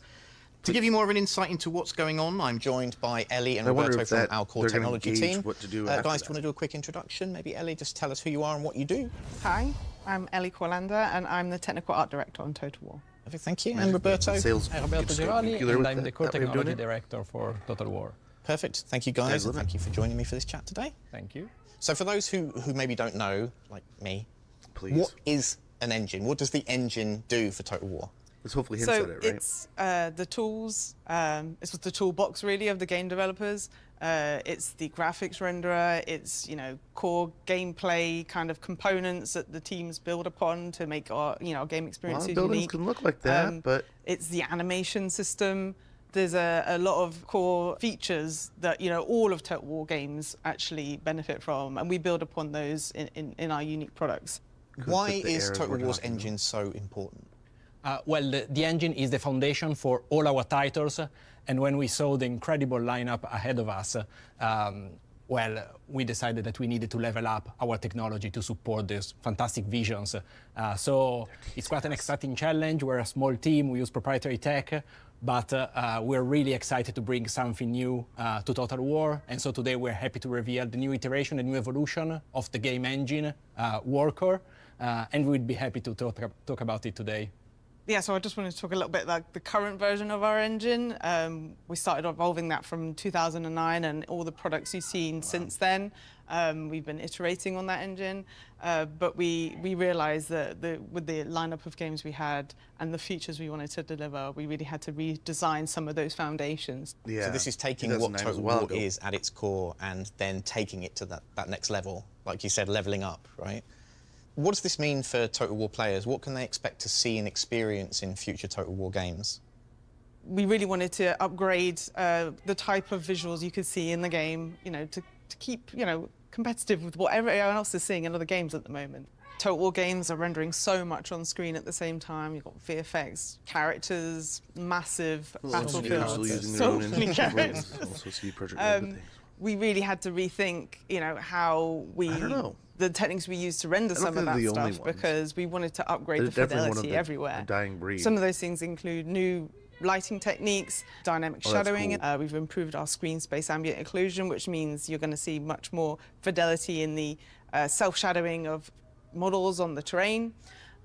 To give you more of an insight into what's going on, I'm joined by Ellie and Roberto from our core technology team. What to do guys, after do you want to do a quick introduction? Maybe Ellie, just tell us who you are and what you do. Hi, I'm Ellie Corlander, and I'm the technical art director on Total War. Perfect, thank you. And Roberto? Sales. I'm Roberto Girali, and I'm the core technology director for Total War. Perfect. Thank you, guys, and thank you for joining me for this chat today. Thank you. So for those who maybe don't know, like me, Please. What is an engine? What does the engine do for Total War? Let's hopefully hint at it, right? It's the tools, it's the toolbox really of the game developers. It's the graphics renderer, it's, you know, core gameplay kind of components that the teams build upon to make our, you know, game experiences buildings unique. can look like that, but it's the animation system. There's a lot of core features that, you know, all of Total War games actually benefit from, and we build upon those in our unique products. Why is Total War's engine so important? Well, the engine is the foundation for all our titles, and when we saw the incredible lineup ahead of us, well, we decided that we needed to level up our technology to support these fantastic visions. So it's quite an exciting challenge. We're a small team, we use proprietary tech, but we're really excited to bring something new to Total War. And so today we're happy to reveal the new iteration, the new evolution of the game engine, Warcore, and we'd be happy to talk about it today. Yeah, so I just wanted to talk a little bit about the current version of our engine. We started evolving that from 2009, and all the products you've seen since then. We've been iterating on that engine, but we realized that with the lineup of games we had and the features we wanted to deliver, we really had to redesign some of those foundations. Yeah. So this is taking what Total War is at its core and then taking it to that next level, like you said, leveling up, right? What does this mean for Total War players? What can they expect to see and experience in future Total War games? We really wanted to upgrade the type of visuals you could see in the game, you know, to keep, you know, competitive with what everyone else is seeing in other games at the moment. Total War games are rendering so much on screen at the same time. You've got VFX, characters, massive battlefields, so many characters. Also see Project Red with things. We really had to rethink, you know, how we... I don't know. The techniques we use to render some of that stuff, because we wanted to upgrade the fidelity everywhere. Dying breed. Some of those things include new lighting techniques, dynamic shadowing. Cool. We've improved our screen space ambient occlusion, which means you're going to see much more fidelity in the self-shadowing of models on the terrain.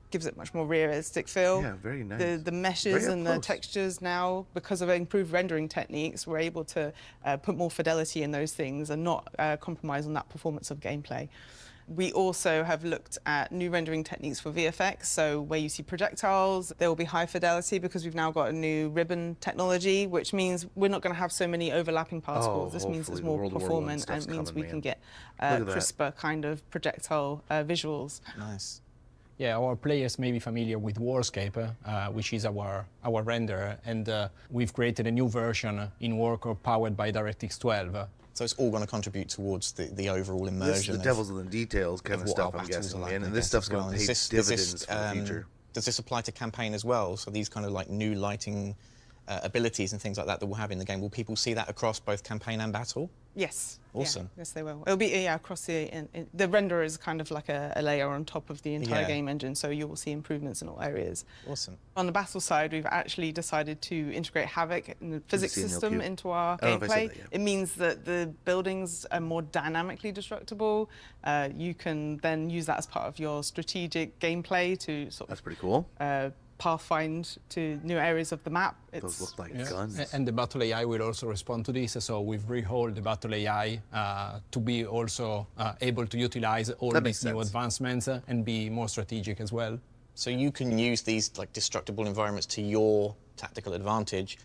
Gives it much more realistic feel. Yeah, very nice. The meshes and the textures now, because of improved rendering techniques, we're able to put more fidelity in those things and not compromise on that performance of gameplay. We also have looked at new rendering techniques for VFX, so where you see projectiles, there will be high fidelity because we've now got a new ribbon technology, which means we're not going to have so many overlapping particles. This means it's more performant and it means we can get crisper kind of projectile visuals. Nice. Yeah, our players may be familiar with Warscape, which is our renderer, and we've created a new version in Warcore powered by DirectX 12. So it's all going to contribute towards the overall immersion. This is the devil's in the details kind of stuff, I'm guessing, and this stuff's going to pay dividends for the future. Does this apply to campaign as well? So these kind of like new lighting abilities and things like that we'll have in the game, will people see that across both campaign and battle? Yes. Awesome. Yeah, yes, they will. It'll be across the renderer is kind of like a layer on top of the entire game engine, so you will see improvements in all areas. Awesome. On the battle side, we've actually decided to integrate Havoc and the physics system into our gameplay. It means that the buildings are more dynamically destructible. You can then use that as part of your strategic gameplay to sort of... That's pretty cool. Pathfind to new areas of the map. Those look like guns. And the battle AI will also respond to this, so we've rehauled the battle AI to be also able to utilize all these new advancements and be more strategic as well. So you can use these like destructible environments to your tactical advantage,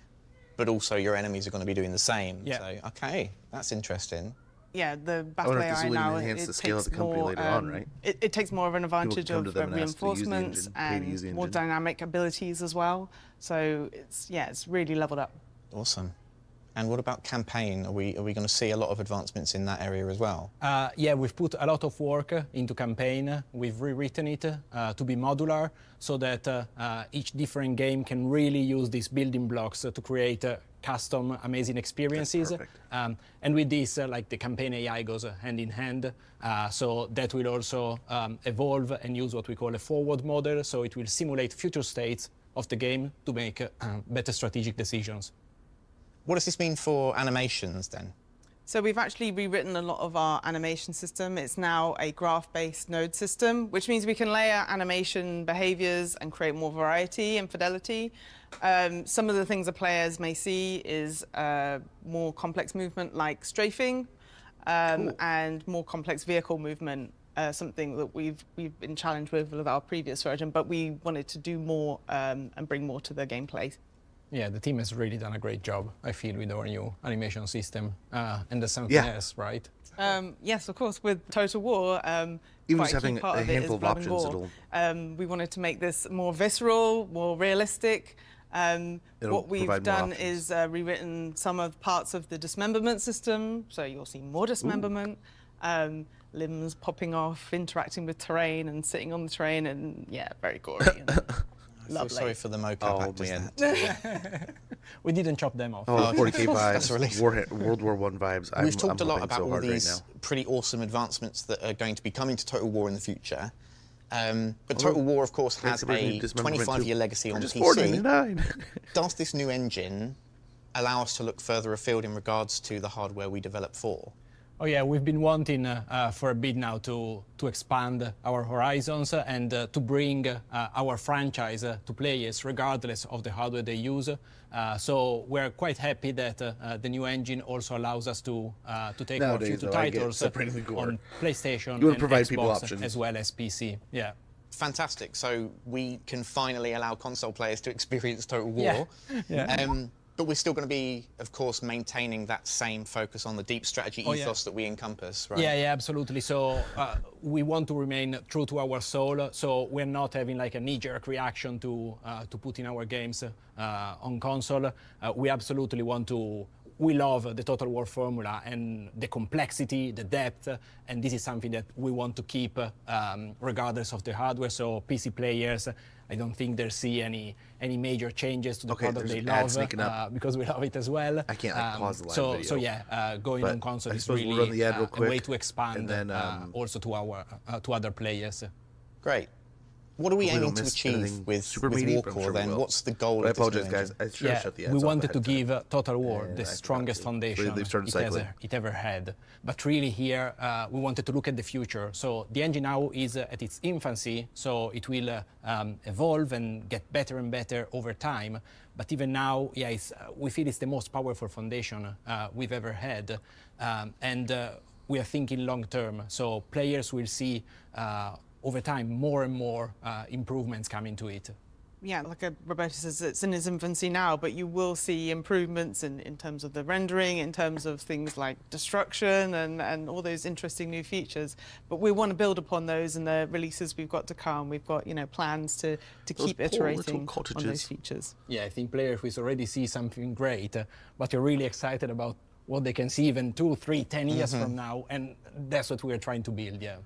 but also your enemies are going to be doing the same. Yeah. So, okay, that's interesting. Yeah, the battle AI now, it takes more, it takes more of an advantage of reinforcements and more dynamic abilities as well. So it's really leveled up. Awesome. And what about campaign? Are we going to see a lot of advancements in that area as well? Yeah, we've put a lot of work into campaign. We've rewritten it to be modular so that each different game can really use these building blocks to create custom, amazing experiences. And with this, like the campaign AI goes hand in hand. So that will also evolve and use what we call a forward model. So it will simulate future states of the game to make better strategic decisions. What does this mean for animations then? So we've actually rewritten a lot of our animation system. It's now a graph-based node system, which means we can layer animation behaviors and create more variety and fidelity. Some of the things the players may see is more complex movement like strafing, and more complex vehicle movement, something that we've been challenged with our previous version, but we wanted to do more and bring more to the gameplay. Yeah, the team has really done a great job, I feel, with our new animation system. And there's something else, right? Yes, of course, with Total War, even quite just having part a of it handful is of blood and options, gore. We wanted to make this more visceral, more realistic. What we've done is rewritten some of parts of the dismemberment system, so you'll see more dismemberment, limbs popping off, interacting with terrain and sitting on the terrain, and yeah, very gory. And I'm so sorry for the mocap actors. Man. We didn't chop them off. Oh, 40K vibes, World War I vibes. We've talked a lot about all these pretty awesome advancements that are going to be coming to Total War in the future. But Total War, of course, has a 25-year legacy on PC. Does this new engine allow us to look further afield in regards to the hardware we develop for? Oh yeah, we've been wanting for a bit now to expand our horizons and to bring our franchise to players regardless of the hardware they use. So we're quite happy that the new engine also allows us to take our future titles on PlayStation and Xbox as well as PC. Yeah. Fantastic. So we can finally allow console players to experience Total War. But we're still going to be, of course, maintaining that same focus on the deep strategy ethos that we encompass, right? Yeah, absolutely. So we want to remain true to our soul. So we're not having like a knee-jerk reaction to put in our games on console. We absolutely want to. We love the Total War formula and the complexity, the depth, and this is something that we want to keep regardless of the hardware. So PC players, I don't think they'll see any major changes to the product they love because we love it as well. I can't pause the live video. So yeah, going on console is really a way to expand and then, also to other players. Great. What are we aiming to achieve with Warcore then? What's the goal of this? I apologize, guys. I should have shut the ads we off wanted to give Total War the strongest foundation it ever had. But really here, we wanted to look at the future. So the engine now is at its infancy, so it will evolve and get better and better over time. But even now, yeah, we feel it's the most powerful foundation we've ever had. And we are thinking long term. So players will see over time, more and more improvements come into it. Yeah, like Roberto says, it's in its infancy now, but you will see improvements in terms of the rendering, in terms of things like destruction and all those interesting new features. But we want to build upon those in the releases we've got to come. We've got plans to keep iterating on those features. Yeah, I think players will already see something great, but you're really excited about what they can see even 2, 3, 10 years from now, and that's what we're trying to build, yeah.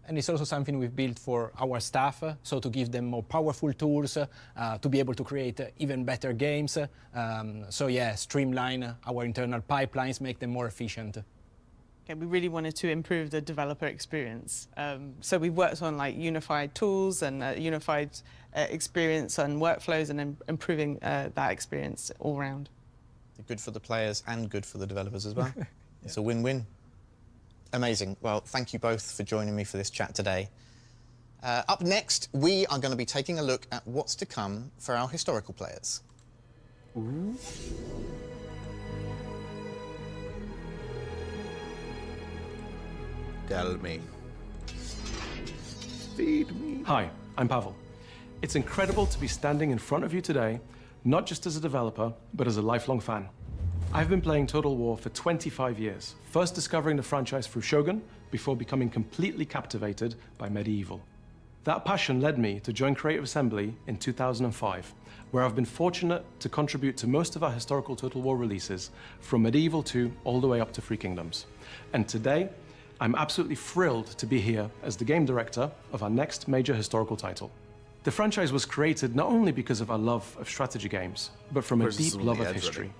And it's also something we've built for our staff, so to give them more powerful tools, to be able to create even better games. So yeah, streamline our internal pipelines, make them more efficient. Okay, we really wanted to improve the developer experience. So we've worked on like unified tools and unified experience and workflows and improving that experience all around. Good for the players and good for the developers as well. It's a win-win. Amazing. Well, thank you both for joining me for this chat today. Up next, we are going to be taking a look at what's to come for our historical players. Ooh. Tell me. Feed me. Hi, I'm Pavel. It's incredible to be standing in front of you today, not just as a developer, but as a lifelong fan. I've been playing Total War for 25 years, first discovering the franchise through Shogun, before becoming completely captivated by Medieval. That passion led me to join Creative Assembly in 2005, where I've been fortunate to contribute to most of our historical Total War releases, from Medieval 2 all the way up to Three Kingdoms. And today, I'm absolutely thrilled to be here as the game director of our next major historical title. The franchise was created not only because of our love of strategy games, but from a deep love of history.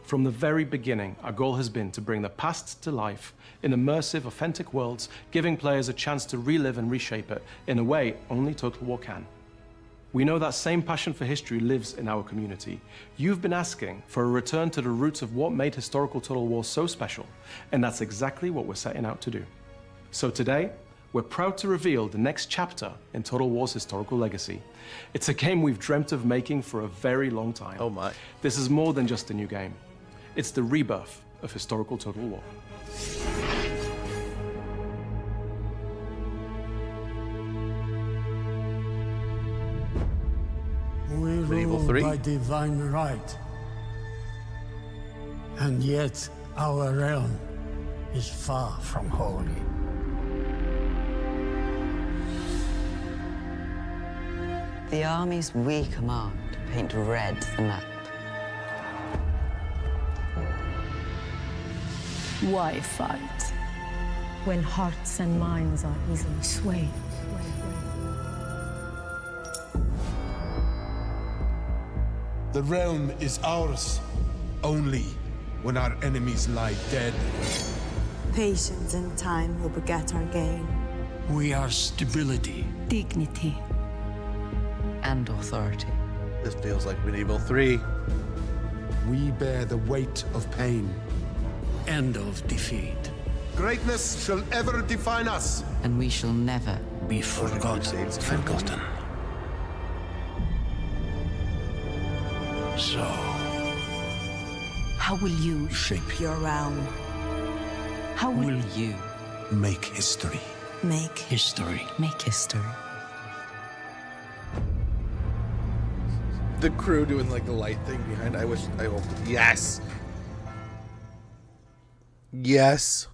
From the very beginning, our goal has been to bring the past to life in immersive, authentic worlds, giving players a chance to relive and reshape it in a way only Total War can. We know that same passion for history lives in our community. You've been asking for a return to the roots of what made historical Total War so special, and that's exactly what we're setting out to do. So today, we're proud to reveal the next chapter in Total War's historical legacy. It's a game we've dreamt of making for a very long time. Oh my. This is more than just a new game. It's the rebirth of historical Total War. We Medieval rule 3? by divine right. And yet our realm is far from holy. The armies we command paint red the map. Why fight when hearts and minds are easily swayed? The realm is ours only when our enemies lie dead. Patience and time will beget our gain. We are stability, dignity, and authority. This feels like Medieval 3. We bear the weight of pain. end of defeat. Greatness shall ever define us. And we shall never be forgotten. So, how will you shape your realm? How will you make history? Make history. Make history. The crew doing like the light thing behind. I hope. Yes. Yes.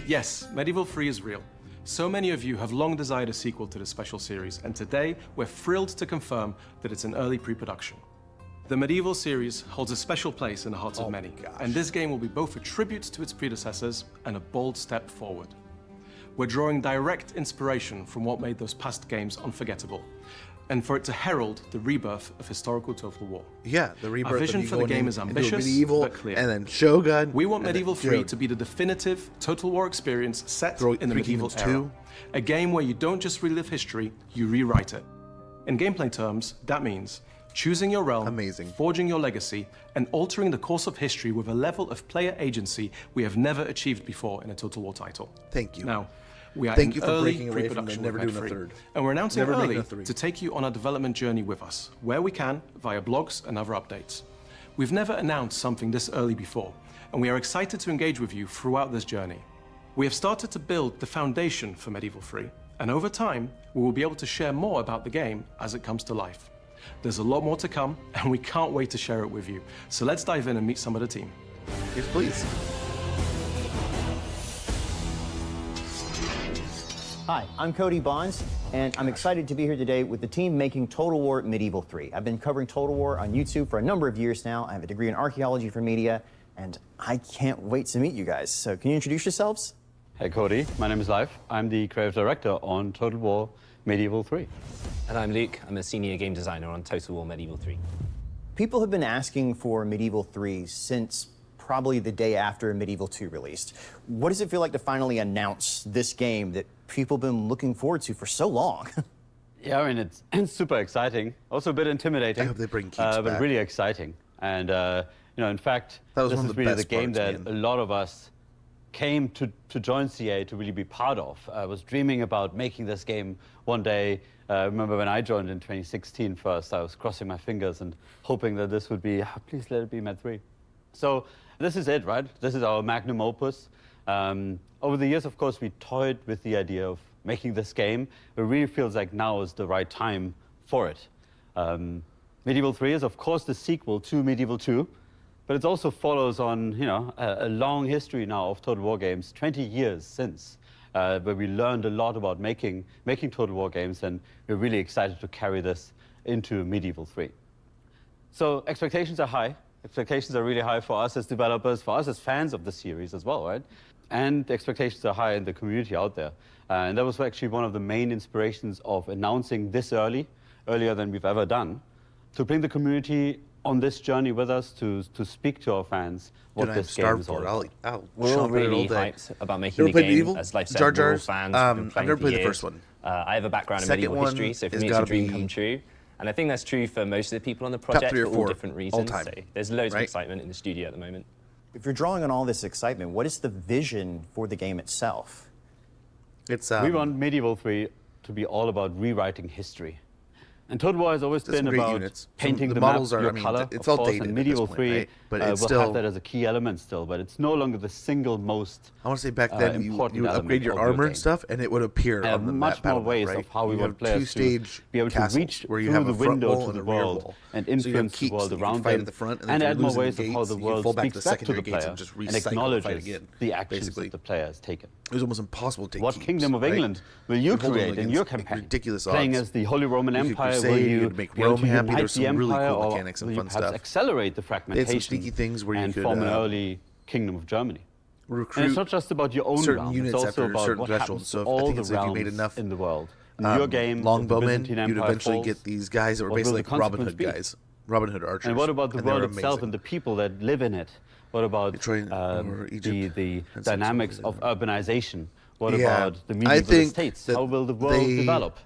Yes, Medieval 3 is real. So many of you have long desired a sequel to this special series, and today we're thrilled to confirm that it's in early pre-production. The Medieval series holds a special place in the hearts of many, and this game will be both a tribute to its predecessors and a bold step forward. We're drawing direct inspiration from what made those past games unforgettable, and for it to herald the rebirth of historical Total War. Yeah, the rebirth. Our vision for the game is ambitious, medieval, but clear. And then Shogun. We want Medieval 3 to be the definitive Total War experience set in the medieval era. 2. A game where you don't just relive history, you rewrite it. In gameplay terms, that means choosing your realm, forging your legacy, and altering the course of history with a level of player agency we have never achieved before in a Total War title. Thank you. Now, we are Thank in you for early breaking away from the pre-production never with doing a Med 3, third. and we're announcing Never making early a 3. to take you on our development journey with us, where we can, via blogs and other updates. We've never announced something this early before, and we are excited to engage with you throughout this journey. We have started to build the foundation for Medieval 3, and over time, we will be able to share more about the game as it comes to life. There's a lot more to come, and we can't wait to share it with you. So let's dive in and meet some of the team. Yes, please. Hi, I'm Cody Bonds, and I'm excited to be here today with the team making Total War Medieval 3. I've been covering Total War on YouTube for a number of years now. I have a degree in archaeology for media, and I can't wait to meet you guys. So can you introduce yourselves? Hey Cody, my name is Leif. I'm the creative director on Total War Medieval 3. And I'm Luke. I'm a senior game designer on Total War Medieval 3. People have been asking for Medieval 3 since probably the day after Medieval 2 released. What does it feel like to finally announce this game that people have been looking forward to for so long? Yeah, I mean, it's super exciting. Also a bit intimidating. I hope they bring Keats but back. really exciting. And, you know, in fact, That was this one is of the really best the game parts, that man. a lot of us came to join CA to really be part of. I was dreaming about making this game one day. I remember when I joined in 2016 first, I was crossing my fingers and hoping that this would be, please let it be Med 3. So this is it, right? This is our magnum opus. Over the years, of course, we toyed with the idea of making this game. It really feels like now is the right time for it. Medieval 3 is, of course, the sequel to Medieval 2, but it also follows on, you know, a long history now of Total War games, 20 years since where we learned a lot about making Total War games, and we're really excited to carry this into Medieval 3. So expectations are high. Expectations are really high for us as developers, for us as fans of the series as well, right? And the expectations are high in the community out there. And that was actually one of the main inspirations of announcing this earlier than we've ever done, to bring the community on this journey with us, to speak to our fans what this game is all about. We're all really hyped about making the game. As Life said, we're all fans. I've never played the first one. I have a background in medieval history, so for me it's a dream come true. And I think that's true for most of the people on the project for all different reasons. So there's loads of excitement in the studio at the moment. If you're drawing on all this excitement, what is the vision for the game itself? We want Medieval 3 to be all about rewriting history. And Total War has always been about painting the models map, your color, it's of all course, dated and Medieval at this point, 3 right? But it's will still have that as a key element still, but it's no longer the single most I want to say back then you would upgrade your armor and stuff, and it would appear on the much more ways of how we want players to be able to reach where you through have the a front window wall to and the a rear world wall. and So you have influence the keeps world that you can around fight them, at the front, and if add you're more losing ways the of how gates, the you can world fall back to speaks the back to the secondary gates player and just and recycle and fight acknowledges again, the actions basically. that the player has taken. It was almost impossible to take What keeps, Kingdom of right? England will you You're holding create in your against campaign? ridiculous Playing odds. as the Holy Roman You could Empire, crusade, will you you could make be able Rome to happy. unite There's the some really empire, cool or mechanics and will you fun perhaps stuff. accelerate the They had some fragmentation sneaky things where you and could form an early Kingdom of Germany? recruit And it's not just about your own certain realm, units it's after also about certain what thresholds. happens So to I all think the it's like you made realms enough in the world. In your game, longbowmen, you'd you'd eventually get these guys that were basically like Robin Hood guys, Robin Hood archers. And what about the they world were itself amazing. and the people that live in it? What about the dynamics of urbanization? What about the medieval estates? How will the world develop?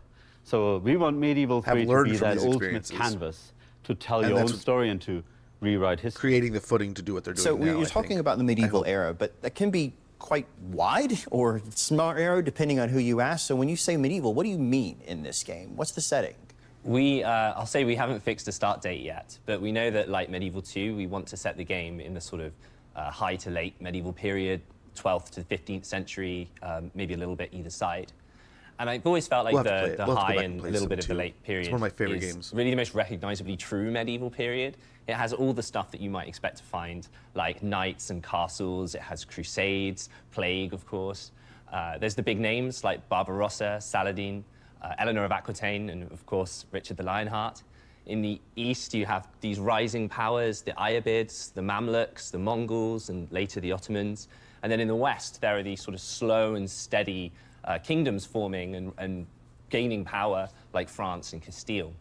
So we want Medieval 3 to be that ultimate canvas to tell your own story and to rewrite history. Creating the footing to do what they're doing So now, you're talking about the medieval era, but that can be quite wide or small era depending on who you ask. So when you say medieval, what do you mean in this game? What's the setting? I'll say we haven't fixed a start date yet, but we know that like Medieval 2, we want to set the game in the sort of high to late medieval period, 12th to 15th century, maybe a little bit either side. And I've always felt like the high and a little bit of the late period It's one of my favorite is games. really the most recognizably true medieval period. It has all the stuff that you might expect to find, like knights and castles. It has crusades, plague, of course. There's the big names like Barbarossa, Saladin, Eleanor of Aquitaine, and of course, Richard the Lionheart. In the east, you have these rising powers, the Ayyubids, the Mamluks, the Mongols, and later the Ottomans. And then in the west, there are these sort of slow and steady kingdoms forming and gaining power, like France and Castile.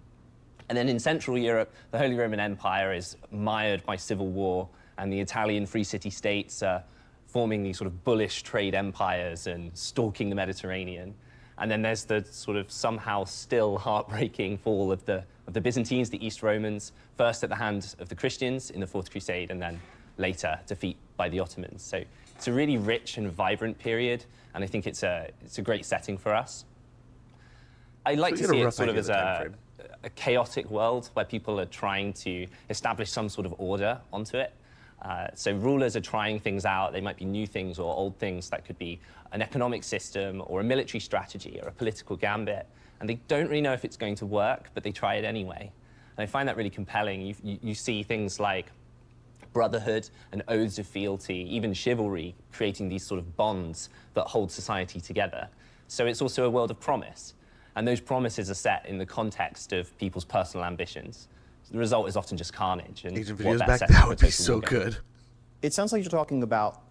And then in Central Europe, the Holy Roman Empire is mired by civil war, and the Italian free city-states are forming these sort of bullish trade empires and stalking the Mediterranean. And then there's the sort of somehow still heartbreaking fall of the Byzantines, the East Romans, first at the hand of the Christians in the Fourth Crusade, and then later defeat by the Ottomans. So it's a really rich and vibrant period, and I think it's a great setting for us. I like to see it sort of as a chaotic world where people are trying to establish some sort of order onto it. So rulers are trying things out. They might be new things or old things that could be an economic system or a military strategy or a political gambit. And they don't really know if it's going to work, but they try it anyway. And I find that really compelling. You see things like brotherhood and oaths of fealty, even chivalry, creating these sort of bonds that hold society together. So it's also a world of promise. And those promises are set in the context of people's personal ambitions. So the result is often just carnage. And Agent Videos back, that would be so good. It sounds like you're talking about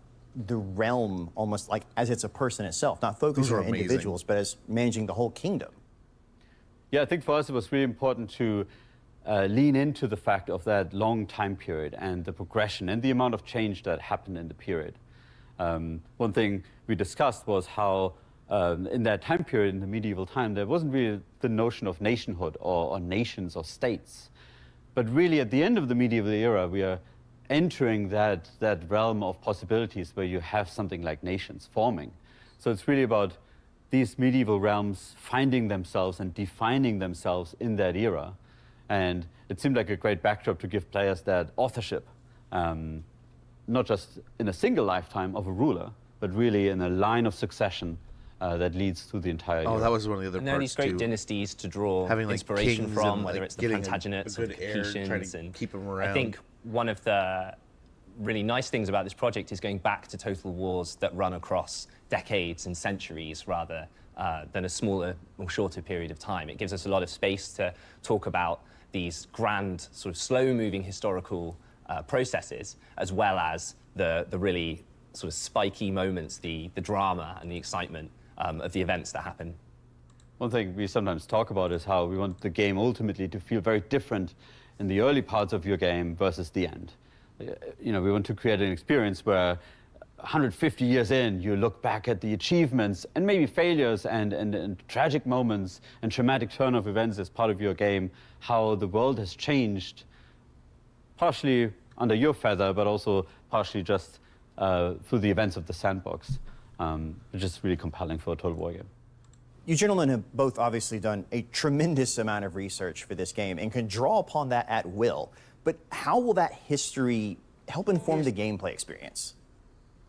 the realm almost like as it's a person itself, not focusing on individuals, but as managing the whole kingdom. Yeah, I think for us it was really important to lean into the fact of that long time period and the progression and the amount of change that happened in the period. One thing we discussed was how in that time period, in the medieval time, there wasn't really the notion of nationhood or nations or states. But really, at the end of the medieval era, we are entering that realm of possibilities where you have something like nations forming. So it's really about these medieval realms finding themselves and defining themselves in that era. And it seemed like a great backdrop to give players that authorship, not just in a single lifetime of a ruler, but really in a line of succession that leads to the entire era. That was one of the other and parts, there are these great too. dynasties to draw Having, like, inspiration kings from, and, whether like, it's the getting Plantagenets a or good the heir, trying Capetians. to And keep 'em I around. think one of the really nice things about this project is going back to total wars that run across decades and centuries rather than a smaller or shorter period of time. It gives us a lot of space to talk about these grand, sort of slow-moving historical processes, as well as the really sort of spiky moments, the drama and the excitement of the events that happen. One thing we sometimes talk about is how we want the game ultimately to feel very different in the early parts of your game versus the end. You know, we want to create an experience where 150 years in, you look back at the achievements and maybe failures and tragic moments and traumatic turn of events as part of your game, how the world has changed, partially under your feather, but also partially just through the events of the sandbox, which is really compelling for a Total War game. You gentlemen have both obviously done a tremendous amount of research for this game and can draw upon that at will. But how will that history help inform the gameplay experience?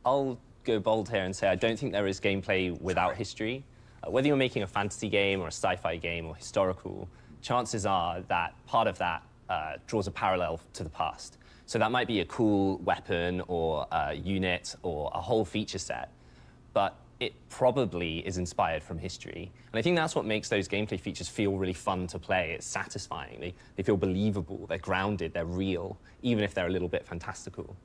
I'll go bold here and say I don't think there is gameplay without history. Whether you're making a fantasy game or a sci-fi game or historical, chances are that part of that draws a parallel to the past. So that might be a cool weapon or a unit or a whole feature set, but it probably is inspired from history. And I think that's what makes those gameplay features feel really fun to play. It's satisfying. They feel believable, they're grounded, they're real, even if they're a little bit fantastical.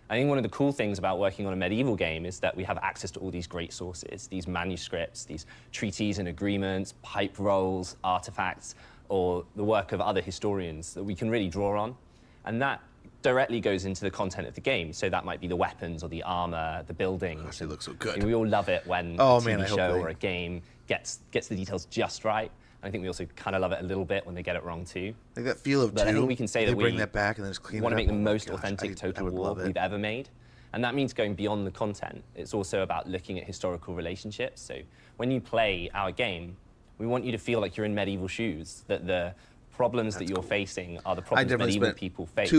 I think one of the cool things about working on a medieval game is that we have access to all these great sources, these manuscripts, these treaties and agreements, pipe rolls, artifacts, or the work of other historians that we can really draw on. And that directly goes into the content of the game. So that might be the weapons or the armor, the buildings. Gosh, they look so good. And we all love it when a TV show or a game gets the details just right. And I think we also kind of love it a little bit when they get it wrong too. Like that feel of but I think we can say that we bring that back and then just clean want it to up. make the Oh my most gosh, authentic I Total would War love it. we've ever made. And that means going beyond the content. It's also about looking at historical relationships. So when you play our game, we want you to feel like you're in medieval shoes, that the problems that you're facing are the problems medieval people face.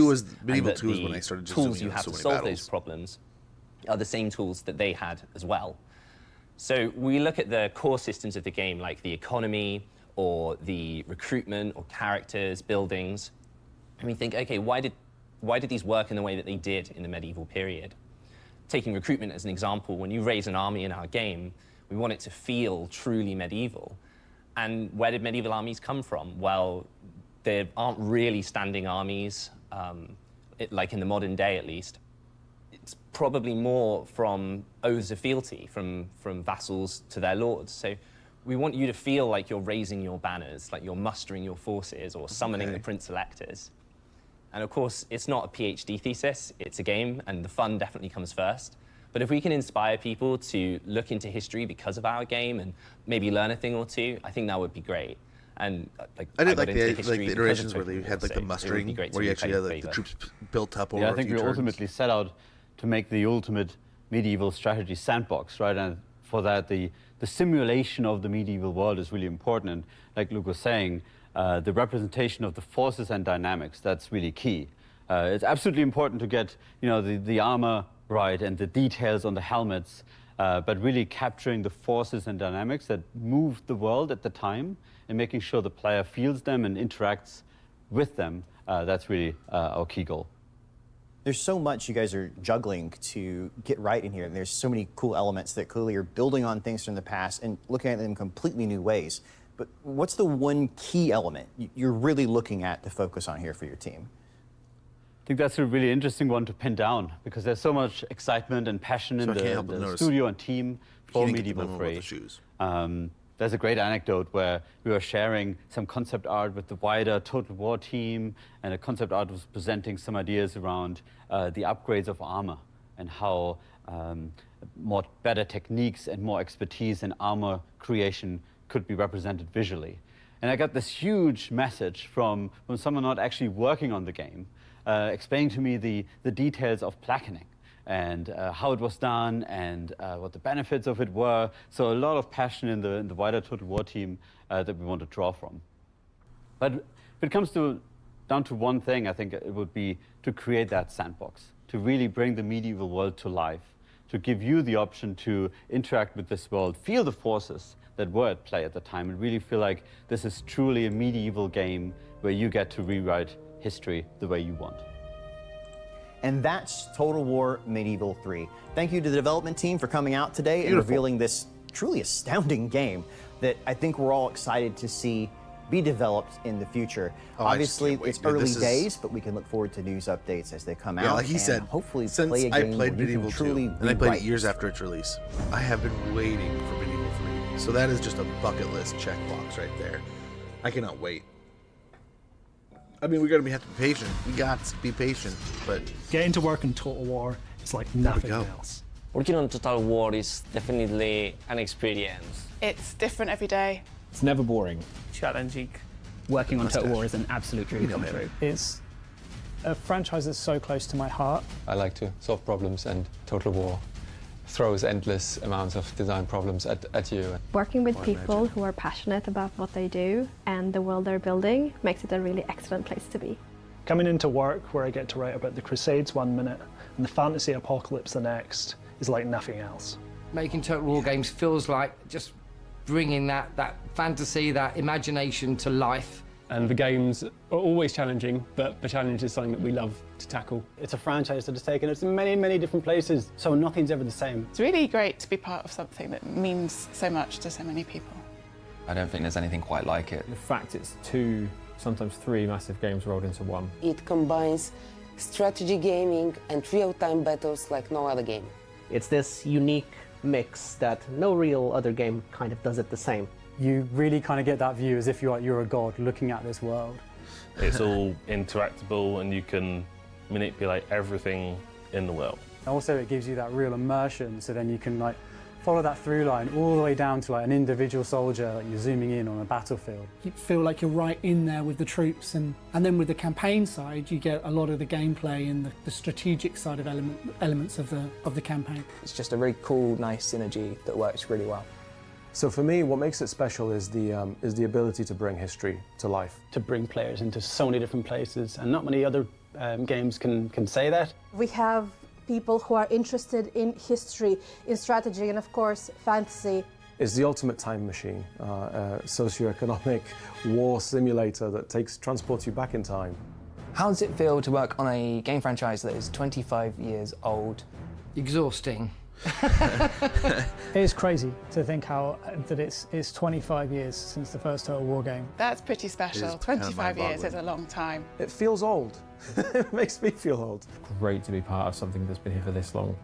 Medieval 2 was when I started just tools zooming you in have so to many solve battles. those problems are the same tools that they had as well. So we look at the core systems of the game, like the economy or the recruitment or characters, buildings, and we think, okay, why did these work in the way that they did in the medieval period? Taking recruitment as an example, when you raise an army in our game, we want it to feel truly medieval. And where did medieval armies come from? Well, there aren't really standing armies, like in the modern day at least. It's probably more from oaths of fealty, from vassals to their lords. So we want you to feel like you're raising your banners, like you're mustering your forces or summoning the prince electors. And of course, it's not a PhD thesis, it's a game, and the fun definitely comes first. But if we can inspire people to look into history because of our game and maybe learn a thing or two, I think that would be great. And like, I did like got into the history because of iterations where Total you War, had like so the it would mustering, be great to where you replay actually had like the flavor. troops built up over Yeah, I a think few we turns. ultimately set out to make the ultimate medieval strategy sandbox, right? And for that, the simulation of the medieval world is really important. And like Luke was saying, the representation of the forces and dynamics, that's really key. It's absolutely important to get, you know, the armor right and the details on the helmets, but really capturing the forces and dynamics that moved the world at the time and making sure the player feels them and interacts with them. That's really our key goal. There's so much you guys are juggling to get right in here, and there's so many cool elements that clearly are building on things from the past and looking at them in completely new ways. But what's the one key element you're really looking at to focus on here for your team? I think that's a really interesting one to pin down because there's so much excitement and passion in the studio and team for Medieval 3. There's a great anecdote where we were sharing some concept art with the wider Total War team, and the concept art was presenting some ideas around the upgrades of armor and how better techniques and more expertise in armor creation could be represented visually. And I got this huge message from someone not actually working on the game, explaining to me the details of plaquening and how it was done and what the benefits of it were. So a lot of passion in the wider Total War team that we want to draw from. But if it comes down to one thing, I think it would be to create that sandbox, to really bring the medieval world to life, to give you the option to interact with this world, feel the forces that were at play at the time, and really feel like this is truly a medieval game where you get to rewrite history the way you want. And that's Total War Medieval 3. Thank you to the development team for coming out today and revealing this truly astounding game that I think we're all excited to see be developed in the future. Obviously, it's early days, but we can look forward to news updates as they come out. Yeah, like he said, hopefully since play a game I played where you can Medieval 2, truly and I played it rewrite years after its release, I have been waiting for Medieval 3. So that is just a bucket list checkbox right there. I cannot wait. I mean, we're going to have to be patient. We got to be patient, but... Getting to work in Total War is like nothing else. Working on Total War is definitely an experience. It's different every day. It's never boring. Challenging. Working on Total War is an absolute dream come true. It's a franchise that's so close to my heart. I like to solve problems, and Total War throws endless amounts of design problems at you. Working with people who are passionate about what they do and the world they're building makes it a really excellent place to be. Coming into work where I get to write about the Crusades one minute and the fantasy apocalypse the next is like nothing else. Making Total War games feels like just bringing that fantasy, that imagination to life. And the games are always challenging, but the challenge is something that we love to tackle. It's a franchise that has taken us in many, many different places, so nothing's ever the same. It's really great to be part of something that means so much to so many people. I don't think there's anything quite like it. The fact it's 2, sometimes 3 massive games rolled into one. It combines strategy gaming and real-time battles like no other game. It's this unique mix that no real other game kind of does it the same. You really kind of get that view as if you're a god looking at this world. It's all interactable and you can manipulate everything in the world. Also, it gives you that real immersion, so then you can like follow that through line all the way down to like an individual soldier, like you're zooming in on a battlefield. You feel like you're right in there with the troops, and then with the campaign side, you get a lot of the gameplay and the strategic side of elements of the campaign. It's just a very cool, nice synergy that works really well. So for me, what makes it special is the ability to bring history to life. To bring players into so many different places, and not many other games can say that. We have people who are interested in history, in strategy, and of course, fantasy. It's the ultimate time machine, a socioeconomic war simulator that transports you back in time. How does it feel to work on a game franchise that is 25 years old? Exhausting. It's crazy to think that it's 25 years since the first Total War game. That's pretty special. 25 years is a long time. It feels old. It makes me feel old. Great to be part of something that's been here for this long.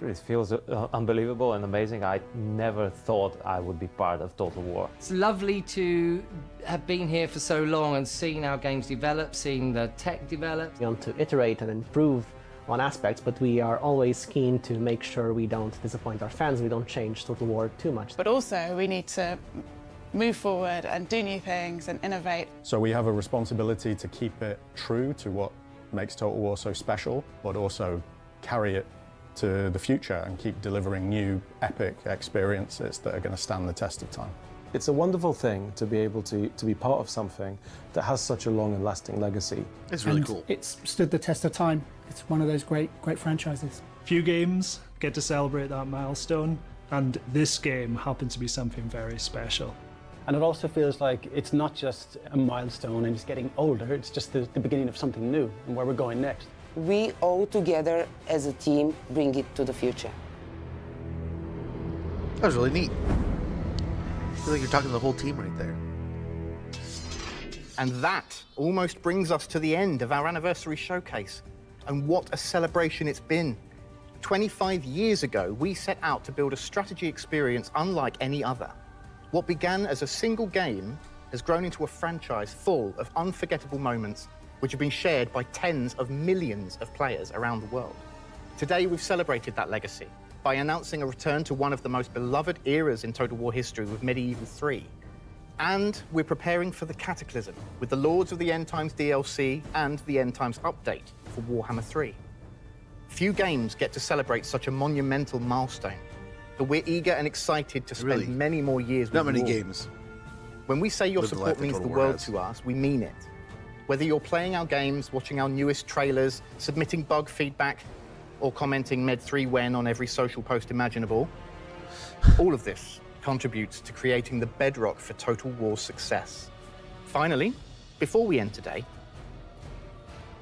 It feels unbelievable and amazing. I never thought I would be part of Total War. It's lovely to have been here for so long and seen our games develop, seeing the tech develop. We want to iterate and improve on aspects, but we are always keen to make sure we don't disappoint our fans, we don't change Total War too much. But also, we need to move forward and do new things and innovate. So we have a responsibility to keep it true to what makes Total War so special, but also carry it to the future and keep delivering new epic experiences that are going to stand the test of time. It's a wonderful thing to be able to be part of something that has such a long and lasting legacy. It's really cool. It's stood the test of time. It's one of those great franchises. Few games get to celebrate that milestone, and this game happened to be something very special. And it also feels like it's not just a milestone and it's getting older, it's just the beginning of something new and where we're going next. We all together as a team bring it to the future. That was really neat. I feel like you're talking to the whole team right there. And that almost brings us to the end of our anniversary showcase. And what a celebration it's been. 25 years ago, we set out to build a strategy experience unlike any other. What began as a single game has grown into a franchise full of unforgettable moments which have been shared by tens of millions of players around the world. Today, we've celebrated that legacy by announcing a return to one of the most beloved eras in Total War history with Medieval 3. And we're preparing for the Cataclysm with the Lords of the End Times DLC and the End Times update for Warhammer 3. Few games get to celebrate such a monumental milestone, but we're eager and excited to spend many more years with Not many you all. games. When we say your Live the life support that means the Total War world has. to us, we mean it. Whether you're playing our games, watching our newest trailers, submitting bug feedback, or commenting Med 3 when on every social post imaginable, all of this contributes to creating the bedrock for Total War's success. Finally, before we end today,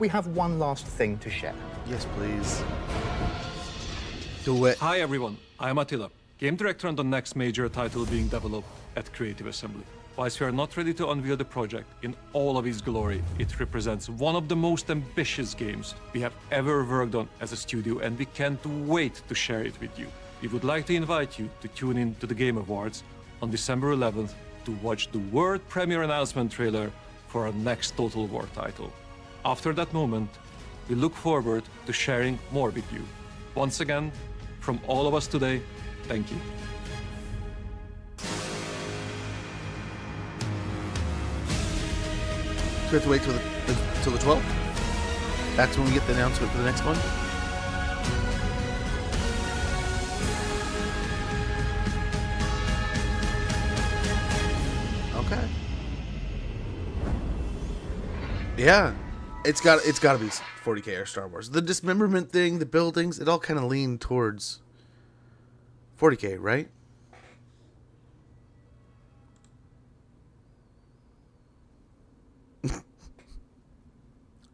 we have one last thing to share. Yes, please. Do it. Hi, everyone. I'm Attila, game director on the next major title being developed at Creative Assembly. Whilst we are not ready to unveil the project in all of its glory, it represents one of the most ambitious games we have ever worked on as a studio, and we can't wait to share it with you. We would like to invite you to tune in to the Game Awards on December 11th to watch the world premiere announcement trailer for our next Total War title. After that moment, we look forward to sharing more with you. Once again, from all of us today, thank you. So we have to wait till the 12th? That's when we get the announcement for the next one? Okay. Yeah. It's got to be 40K or Star Wars. The dismemberment thing, the buildings, it all kind of leaned towards 40K, right?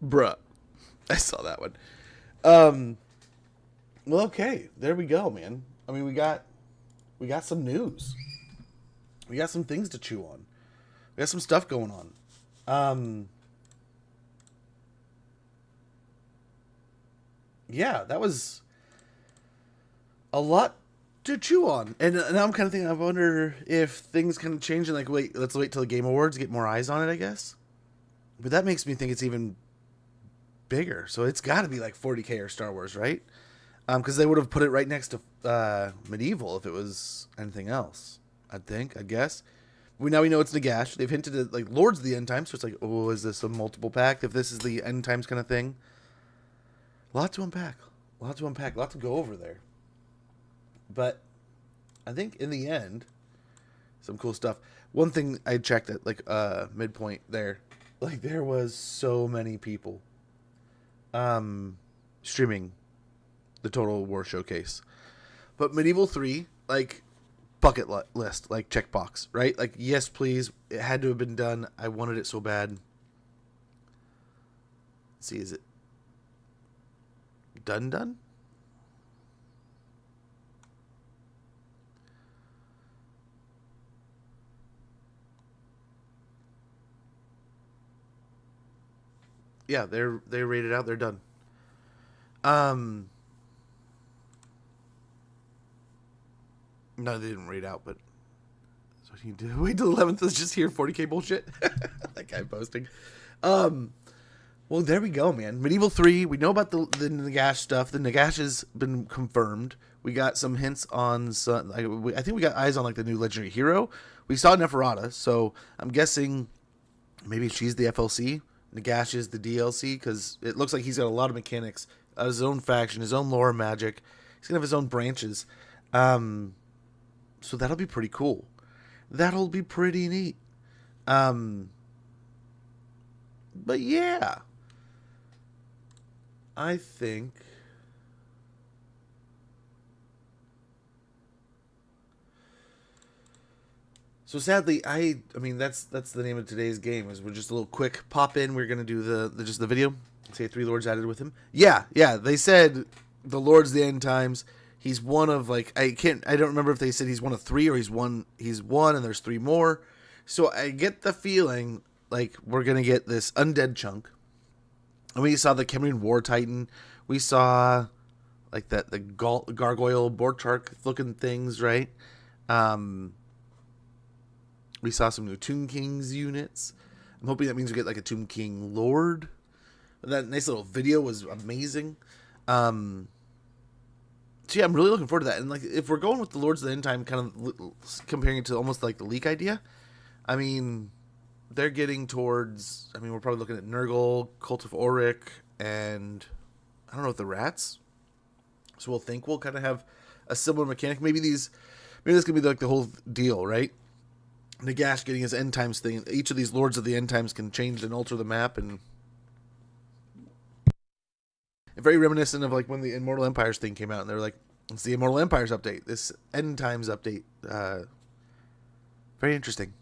Bruh. I saw that one. Well, okay. There we go, man. I mean, we got some news. We got some things to chew on. We got some stuff going on. Yeah, that was a lot to chew on. And now I'm kind of thinking, I wonder if things kind of change and like, wait, let's wait till the Game Awards, get more eyes on it, I guess. But that makes me think it's even bigger. So it's got to be like 40K or Star Wars, right? Because they would have put it right next to Medieval if it was anything else, I guess. Now we know it's Nagash. They've hinted at like Lords of the End Times, so it's like, oh, is this a multiple pack? If this is the End Times kind of thing. A lot to unpack. A lot to go over there. But I think in the end, some cool stuff. One thing I checked at like midpoint there, like there was so many people streaming the Total War Showcase. But Medieval 3, like bucket list, like checkbox, right? Like yes, please. It had to have been done. I wanted it so bad. Let's see, is it done? Yeah, they're rated out. They're done. No, they didn't rate out, but so you do. Wait till the 11th is just here 40K bullshit. That guy posting. Well, there we go, man. Medieval 3, we know about the Nagash stuff. The Nagash has been confirmed. We got some hints on some, I think we got eyes on like the new legendary hero. We saw Neferata, so I'm guessing maybe she's the FLC. Nagash is the DLC, because it looks like he's got a lot of mechanics, his own faction, his own lore magic. He's going to have his own branches. So that'll be pretty cool. That'll be pretty neat. But yeah. I think so sadly I mean that's the name of today's game, is we're just a little quick pop in. We're gonna do just the video. Say 3 lords added with him. Yeah, they said the Lords of the End Times. He's one of like I don't remember if they said he's one of 3 or he's one and there's 3 more. So I get the feeling like we're gonna get this undead chunk. And we saw the Cameroon War Titan. We saw like the gargoyle Borchark looking things, right? We saw some new Tomb Kings units. I'm hoping that means we get like a Tomb King Lord. That nice little video was amazing. So yeah, I'm really looking forward to that. And like, if we're going with the Lords of the End Time, kind of comparing it to almost like the Leak idea, I mean, they're getting towards. I mean, we're probably looking at Nurgle, Cult of Auric, and I don't know if the rats. So we'll kind of have a similar mechanic. Maybe this could be like the whole deal, right? Nagash getting his End Times thing. Each of these Lords of the End Times can change and alter the map, and very reminiscent of like when the Immortal Empires thing came out, and they were like, "It's the Immortal Empires update, this End Times update." Very interesting,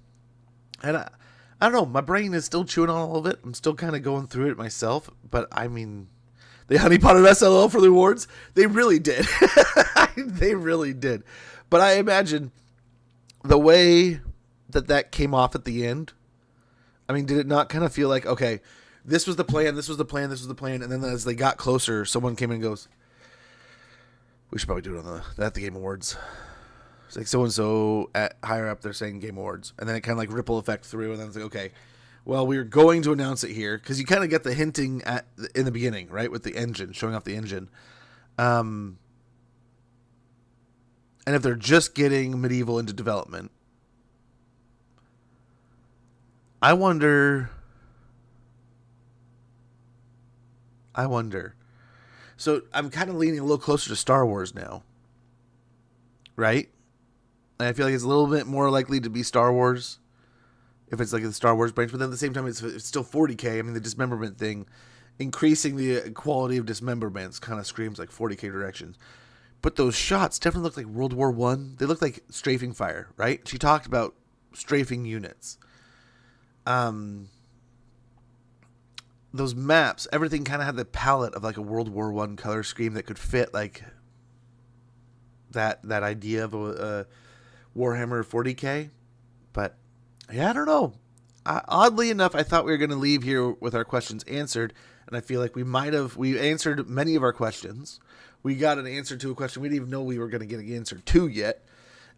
and I don't know. My brain is still chewing on all of it. I'm still kind of going through it myself. But I mean, they honeypotted SLL for the awards. They really did. They really did. But I imagine the way that came off at the end. I mean, did it not kind of feel like, okay, this was the plan, this was the plan, this was the plan, and then as they got closer, someone came in and goes, we should probably do it at the Game Awards. It's like so-and-so at higher up, they're saying Game Awards. And then it kind of like ripple effect through, and then it's like, okay, well, we're going to announce it here, because you kind of get the hinting in the beginning, right, with the engine, showing off the engine. And if they're just getting Medieval into development, I wonder. So I'm kind of leaning a little closer to Star Wars now, right? And I feel like it's a little bit more likely to be Star Wars if it's like the Star Wars branch. But then at the same time, it's still 40K. I mean, the dismemberment thing, increasing the quality of dismemberments kind of screams like 40K directions. But those shots definitely look like World War I. They look like strafing fire, right? She talked about strafing units. Those maps, everything kind of had the palette of like a World War I color scheme that could fit like that idea of a Warhammer 40K. But yeah, I don't know. Oddly enough, I thought we were going to leave here with our questions answered, and I feel like we answered many of our questions. We got an answer to a question we didn't even know we were going to get an answer to yet,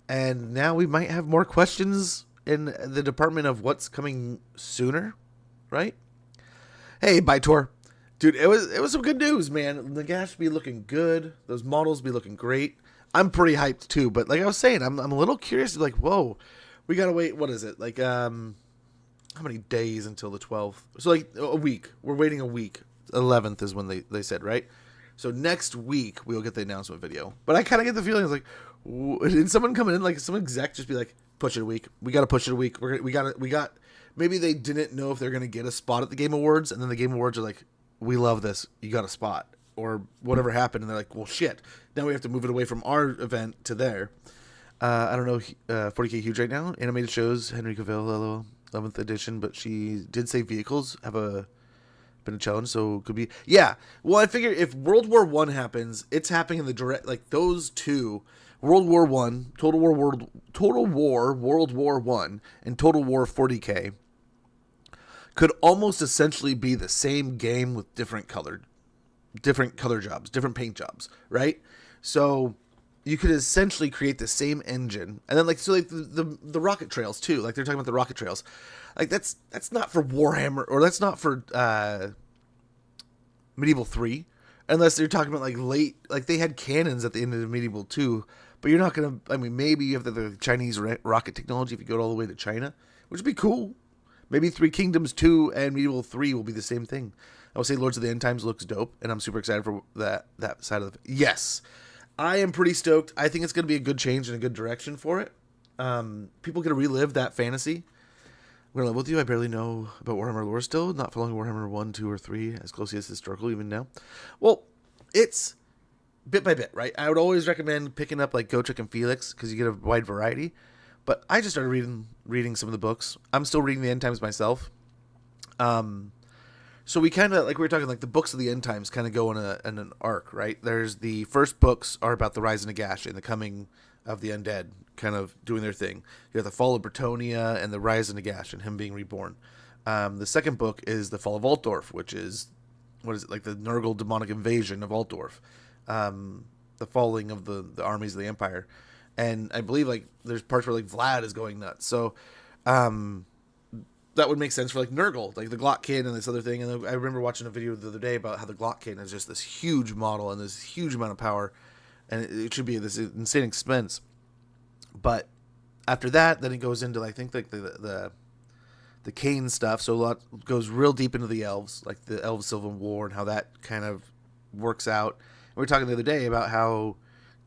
and now we might have more questions in the department of what's coming sooner, right? Hey, Bytor. Dude, it was some good news, man. Nagash be looking good. Those models be looking great. I'm pretty hyped too, but like I was saying, I'm a little curious, like, whoa, we gotta wait, what is it? Like, how many days until the 12th? So like a week. We're waiting a week. 11th is when they said, right? So next week we'll get the announcement video. But I kind of get the feeling, like, did someone come in, like some exec just be like, push it a week. We got to push it a week. We got. Maybe they didn't know if they're going to get a spot at the Game Awards, and then the Game Awards are like, we love this. You got a spot. Or whatever happened, and they're like, well, shit. Now we have to move it away from our event to there. I don't know, 40K huge right now. Animated shows, Henry Cavill, 11th edition, but she did say vehicles have been a challenge, so it could be. Yeah, well, I figure if World War I happens, it's happening in the direct, like those two, World War I, Total War World War I, and Total War 40K could almost essentially be the same game with different color jobs, different paint jobs, right? So you could essentially create the same engine, and then like the rocket trails too. Like they're talking about the rocket trails, like that's not for Warhammer, or that's not for Medieval 3, unless you're talking about like they had cannons at the end of Medieval 2, but you're not gonna. I mean, maybe you have the Chinese rocket technology if you go all the way to China, which would be cool. Maybe Three Kingdoms 2 and Medieval 3 will be the same thing. I would say Lords of the End Times looks dope, and I'm super excited for that side of the... Yes, I am pretty stoked. I think it's going to be a good change and a good direction for it. People get to relive that fantasy. I'm going to live with you. I barely know about Warhammer lore still. Not following Warhammer 1, 2, or 3 as closely as historical even now. Well, it's bit by bit, right? I would always recommend picking up like Gotrek and Felix because you get a wide variety. But I just started reading some of the books. I'm still reading the End Times myself. So we kind of, like we were talking, like the books of the End Times kind of go in an arc, right? There's the first books are about the rise of Nagash and the coming of the undead, kind of doing their thing. You have the fall of Bretonnia and the rise of Nagash and him being reborn. The second book is the fall of Altdorf, which is, like the Nurgle demonic invasion of Altdorf. The falling of the armies of the Empire. And I believe like there's parts where like Vlad is going nuts. So that would make sense for like Nurgle, like the Glockkin and this other thing. And I remember watching a video the other day about how the Glockkin is just this huge model and this huge amount of power. And it should be this insane expense. But after that, then it goes into, I think, like the Kane stuff. So a lot goes real deep into the elves, like the Elves Civil War and how that kind of works out. And we were talking the other day about how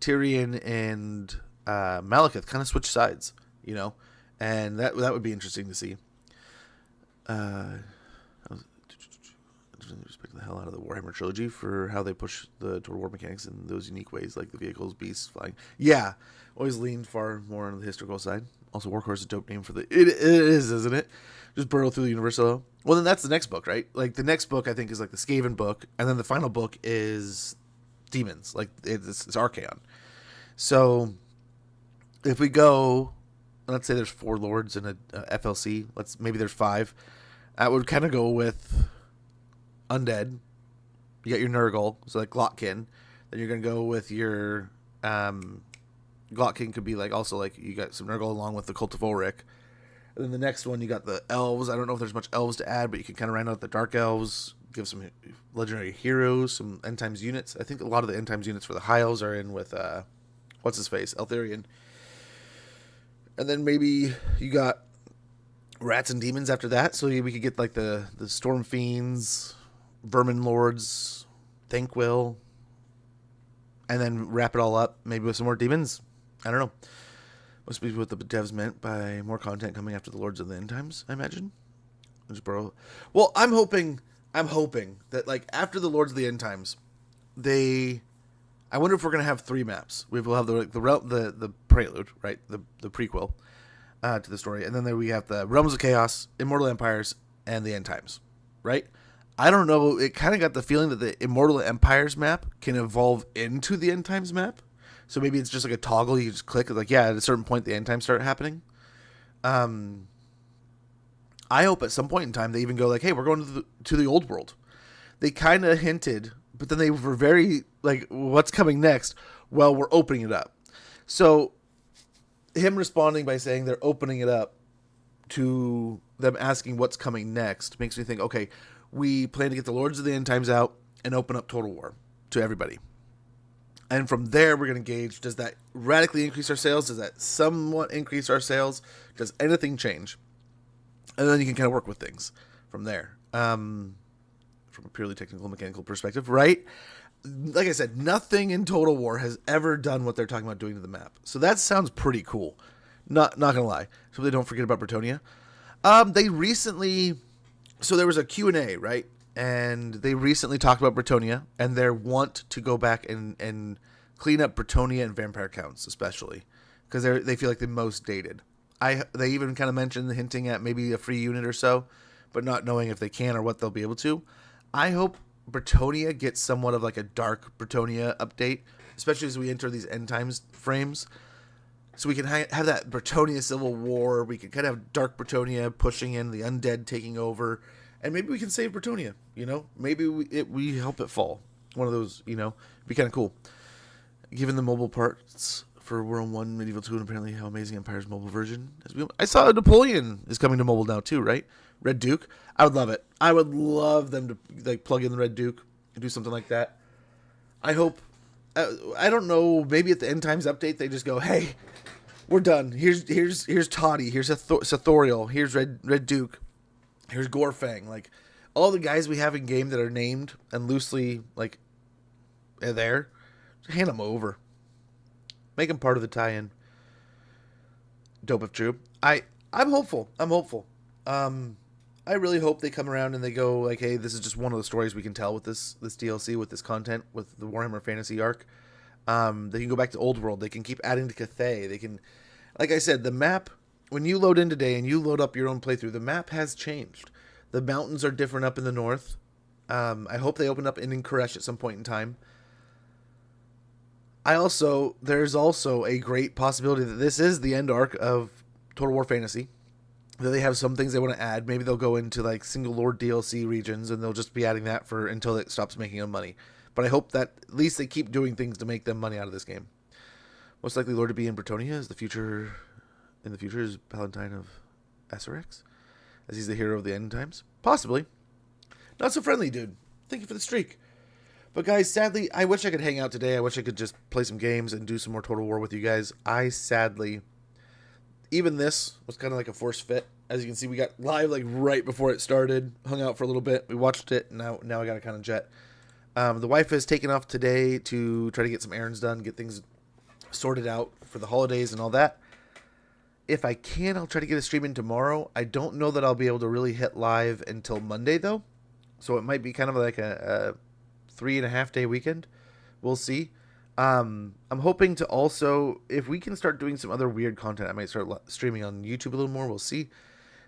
Tyrion and Malekith kind of switch sides, you know, and that would be interesting to see. I respect the hell out of the Warhammer trilogy for how they push the Total War mechanics in those unique ways, like the vehicles, beasts, flying. Yeah, always leaned far more on the historical side. Also, Warcore is a dope name for the... It is, isn't it? Just burrow through the universe. Well, then that's the next book, right? Like, the next book, I think, is like the Skaven book. And then the final book is Demons. Like, it's Archaon. So, if we go... Let's say there's 4 lords in a FLC. Maybe there's 5. That would kind of go with Undead. You got your Nurgle, so like Glotkin. Then you're going to go with your... Glotkin could be like also like you got some Nurgle along with the Cult of Ulrich. And then the next one you got the elves. I don't know if there's much elves to add, but you can kind of round out the dark elves, give some legendary heroes, some end times units. I think a lot of the end times units for the high elves are in with what's his face, Eltharion. And then maybe you got rats and demons after that, so we could get like the Storm Fiends, Vermin Lords, Thanquil, and then wrap it all up maybe with some more demons. I don't know. Must be what the devs meant by more content coming after the Lords of the End Times, I imagine. Well, I'm hoping that like after the Lords of the End Times, I wonder if we're gonna have 3 maps. We'll have the prelude, right? The prequel to the story, and then we have the Realms of Chaos, Immortal Empires, and the End Times, right? I don't know. It kind of got the feeling that the Immortal Empires map can evolve into the End Times map. So maybe it's just like a toggle. You just click. It's like, yeah, at a certain point, the End Times start happening. I hope at some point in time they even go like, hey, we're going to the old world. They kind of hinted, but then they were very like, what's coming next? Well, we're opening it up. So him responding by saying they're opening it up to them asking what's coming next makes me think, okay, we plan to get the Lords of the End Times out and open up Total War to everybody. And from there, we're going to gauge, does that radically increase our sales? Does that somewhat increase our sales? Does anything change? And then you can kind of work with things from there. From a purely technical, mechanical perspective, right? Like I said, nothing in Total War has ever done what they're talking about doing to the map. So that sounds pretty cool. Not going to lie. So they don't forget about Bretonnia. They recently... So there was a Q&A, right? And they recently talked about Bretonnia and their want to go back and clean up Bretonnia and Vampire Counts, especially. Because they feel like the most dated. They even kind of mentioned hinting at maybe a free unit or so, but not knowing if they can or what they'll be able to. I hope Bretonnia gets somewhat of like a dark Bretonnia update, especially as we enter these end times frames. So we can have that Bretonnia Civil War. We can kind of have dark Bretonnia pushing in, the undead taking over. And maybe we can save Bretonnia, you know? Maybe we help it fall. One of those, you know? Be kind of cool. Given the mobile parts for World 1, Medieval 2, and apparently how amazing Empire's mobile version has been. I saw Napoleon is coming to mobile now too, right? Red Duke. I would love it. I would love them to like plug in the Red Duke and do something like that. I hope... I don't know, maybe at the End Times update they just go, hey, we're done. Here's Toddy. Here's Sathoriel. Here's Red Duke. Here's Gorfang. Like, all the guys we have in game that are named and loosely, like, there, just hand them over. Make them part of the tie-in. Dope if true. I'm hopeful. I really hope they come around and they go, like, hey, this is just one of the stories we can tell with this DLC, with this content, with the Warhammer Fantasy arc. They can go back to Old World. They can keep adding to Cathay. They can, like I said, the map... When you load in today and you load up your own playthrough, the map has changed. The mountains are different up in the north. I hope they open up in Koresh at some point in time. There's also a great possibility that this is the end arc of Total War Fantasy. That they have some things they want to add. Maybe they'll go into like single Lord DLC regions and they'll just be adding that until it stops making them money. But I hope that at least they keep doing things to make them money out of this game. Most likely Lord to be in Bretonnia is the future... In the future is Palatine of Esserex, as he's the hero of the end times. Possibly. Not so friendly, dude. Thank you for the streak. But guys, sadly, I wish I could hang out today. I wish I could just play some games and do some more Total War with you guys. Even this was kind of like a forced fit. As you can see, we got live like right before it started. Hung out for a little bit. We watched it. Now I got to kind of jet. The wife has taken off today to try to get some errands done, get things sorted out for the holidays and all that. If I can, I'll try to get a stream in tomorrow. I don't know that I'll be able to really hit live until Monday, though. So it might be kind of like a 3.5 day weekend. We'll see. I'm hoping to also, if we can start doing some other weird content, I might start streaming on YouTube a little more. We'll see.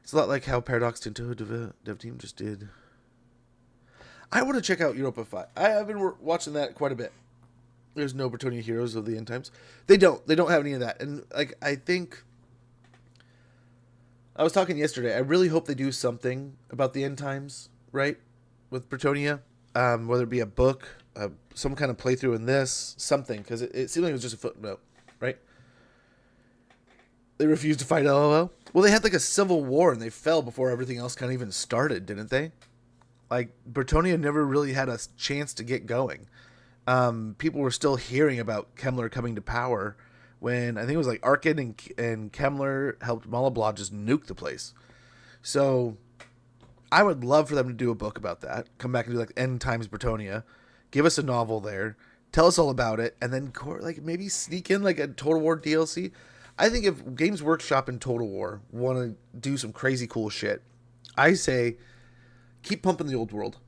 It's a lot like how Paradox Tinto dev team just did. I want to check out Europa 5. I have been watching that quite a bit. There's no Bretonia Heroes of the End Times. They don't have any of that. And like, I think I was talking yesterday. I really hope they do something about the End Times, right? With Bretonia, whether it be a book, some kind of playthrough in this, something, because it seemed like it was just a footnote, right? They refused to fight LOL. Well, they had like a civil war and they fell before everything else kind of even started, didn't they? Like, Bretonia never really had a chance to get going. People were still hearing about Kemmler coming to power when I think it was like Arkin and Kemmler helped Malablaw just nuke the place. So I would love for them to do a book about that. Come back and do like End Times Bretonia. Give us a novel there. Tell us all about it. And then like maybe sneak in like a Total War DLC. I think if Games Workshop and Total War want to do some crazy cool shit, I say keep pumping the old world.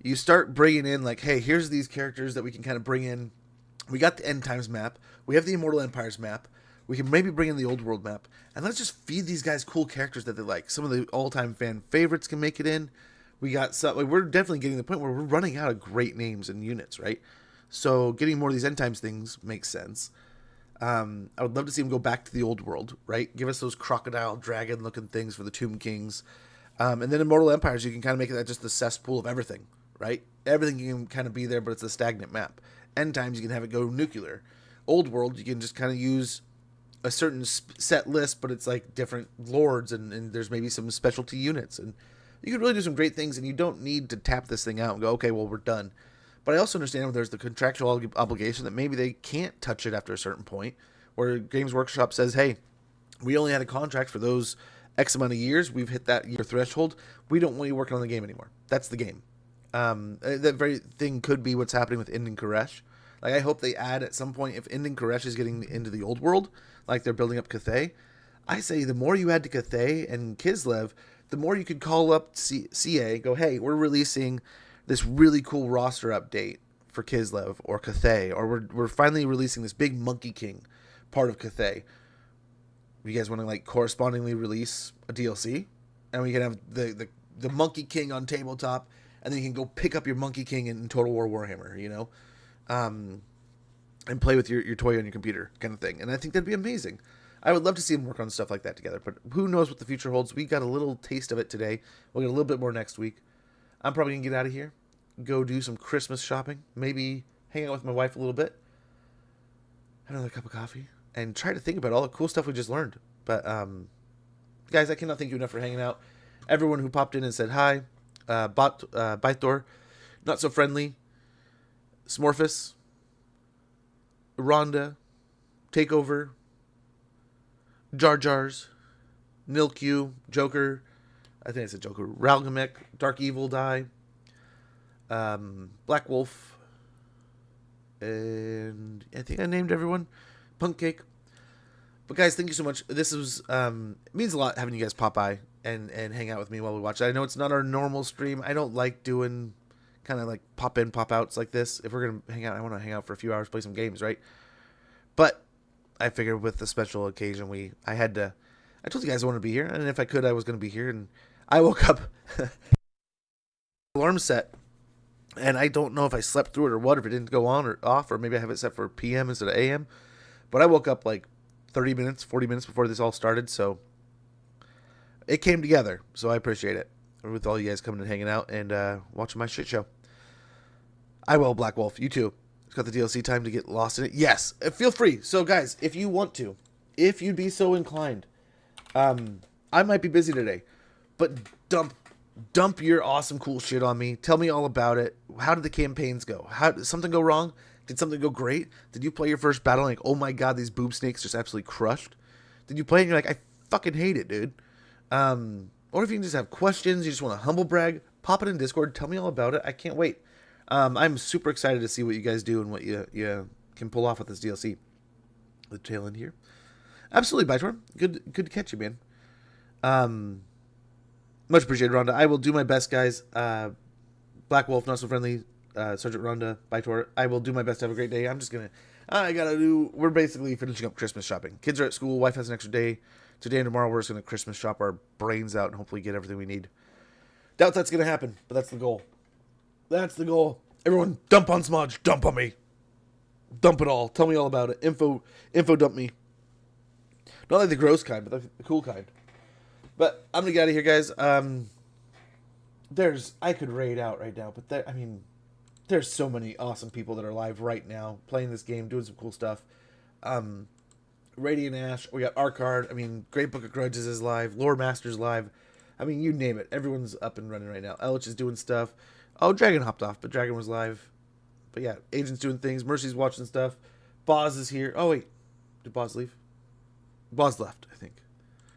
You start bringing in like, hey, here's these characters that we can kind of bring in. We got the End Times map. We have the Immortal Empires map. We can maybe bring in the Old World map. And let's just feed these guys cool characters that they like. Some of the all-time fan favorites can make it in. We got some. Like, we're definitely getting to the point where we're running out of great names and units, right? So getting more of these End Times things makes sense. I would love to see them go back to the Old World, right? Give us those crocodile dragon-looking things for the Tomb Kings. And then Immortal Empires, you can kind of make that just the cesspool of everything, right? Everything can kind of be there, but it's a stagnant map. End Times, you can have it go nuclear. Old World, you can just kind of use a certain set list, but it's like different lords, and there's maybe some specialty units. And you can really do some great things, and you don't need to tap this thing out and go, okay, well, we're done. But I also understand when there's the contractual obligation that maybe they can't touch it after a certain point, where Games Workshop says, hey, we only had a contract for those X amount of years. We've hit that year threshold. We don't want you working on the game anymore. That's the game. That very thing could be what's happening with Indon Koresh. Like, I hope they add at some point, if Indon Koresh is getting into the old world, like they're building up Cathay, I say the more you add to Cathay and Kislev, the more you could call up CA, go, hey, we're releasing this really cool roster update for Kislev or Cathay, or we're finally releasing this big Monkey King part of Cathay. You guys want to like correspondingly release a DLC, and we can have the Monkey King on tabletop, and then you can go pick up your Monkey King in Total War Warhammer, you know, and play with your toy on your computer, kind of thing. And I think that'd be amazing. I would love to see them work on stuff like that together, but who knows what the future holds. We got a little taste of it today. We'll get a little bit more next week. I'm probably gonna get out of here, go do some Christmas shopping, maybe hang out with my wife a little bit, have another cup of coffee, and try to think about all the cool stuff we just learned. But guys, I cannot thank you enough for hanging out. Everyone who popped in and said hi, Bythor, Not So Friendly, Smorphus, Rhonda, Takeover, Jar Jars, Nilq, Joker, I think I said Joker, Ralgamek, Dark Evil Die, Black Wolf, and I think I named everyone. Punk Cake. But guys, thank you so much. This was it means a lot having you guys pop by and hang out with me while we watch it. I know it's not our normal stream. I don't like doing kind of like pop in, pop outs like this. If we're gonna hang out, I want to hang out for a few hours, play some games, right? But I figured with the special occasion, I told you guys I wanted to be here, and if I could, I was gonna be here. And I woke up, alarm set, and I don't know if I slept through it or what, if it didn't go on or off, or maybe I have it set for PM instead of AM. But I woke up like 30 minutes, 40 minutes before this all started, so it came together. So I appreciate it with all you guys coming and hanging out and watching my shit show. I will, Black Wolf. You too. It's got the DLC time to get lost in it. Yes, feel free. So guys, if you want to, if you'd be so inclined, I might be busy today, but dump your awesome cool shit on me. Tell me all about it. How did the campaigns go? How did something go wrong? Did something go great? Did you play your first battle and like, oh my god, these boob snakes just absolutely crushed? Did you play and you're like, I fucking hate it, dude? Or if you can just have questions, you just want to humble brag, pop it in Discord, tell me all about it. I can't wait. I'm super excited to see what you guys do and what you can pull off with this DLC. The tail end here. Absolutely, Bytor. Good to catch you, man. Much appreciated, Rhonda. I will do my best, guys. Black Wolf, Not So Friendly, Sergeant Rhonda, Bytor. I will do my best to have a great day. I'm We're basically finishing up Christmas shopping. Kids are at school. Wife has an extra day. Today and tomorrow we're just going to Christmas shop our brains out and hopefully get everything we need. Doubt that's going to happen, but that's the goal. That's the goal. Everyone, dump on Smudge. Dump on me. Dump it all. Tell me all about it. Info dump me. Not like the gross kind, but the cool kind. But I'm going to get out of here, guys. I could raid out right now, but there's so many awesome people that are live right now playing this game, doing some cool stuff. Radiant Ash, we got Arcard. Great Book of Grudges is live. Lore Master's live. You name it. Everyone's up and running right now. Elich is doing stuff. Oh, Dragon hopped off, but Dragon was live. But yeah, Agent's doing things. Mercy's watching stuff. Boz is here. Oh, wait. Did Boz leave? Boz left, I think.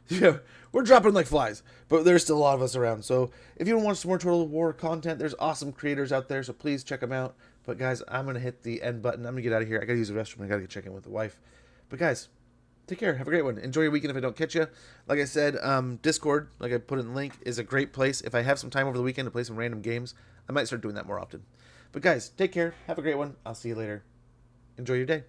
Yeah, we're dropping like flies, but there's still a lot of us around. So if you want some more Total War content, there's awesome creators out there, so please check them out. But guys, I'm going to hit the end button. I'm going to get out of here. I got to use the restroom. I got to get check in with the wife. But guys, take care. Have a great one. Enjoy your weekend if I don't catch you. Like I said, Discord, like I put in the link, is a great place. If I have some time over the weekend to play some random games, I might start doing that more often. But guys, take care. Have a great one. I'll see you later. Enjoy your day.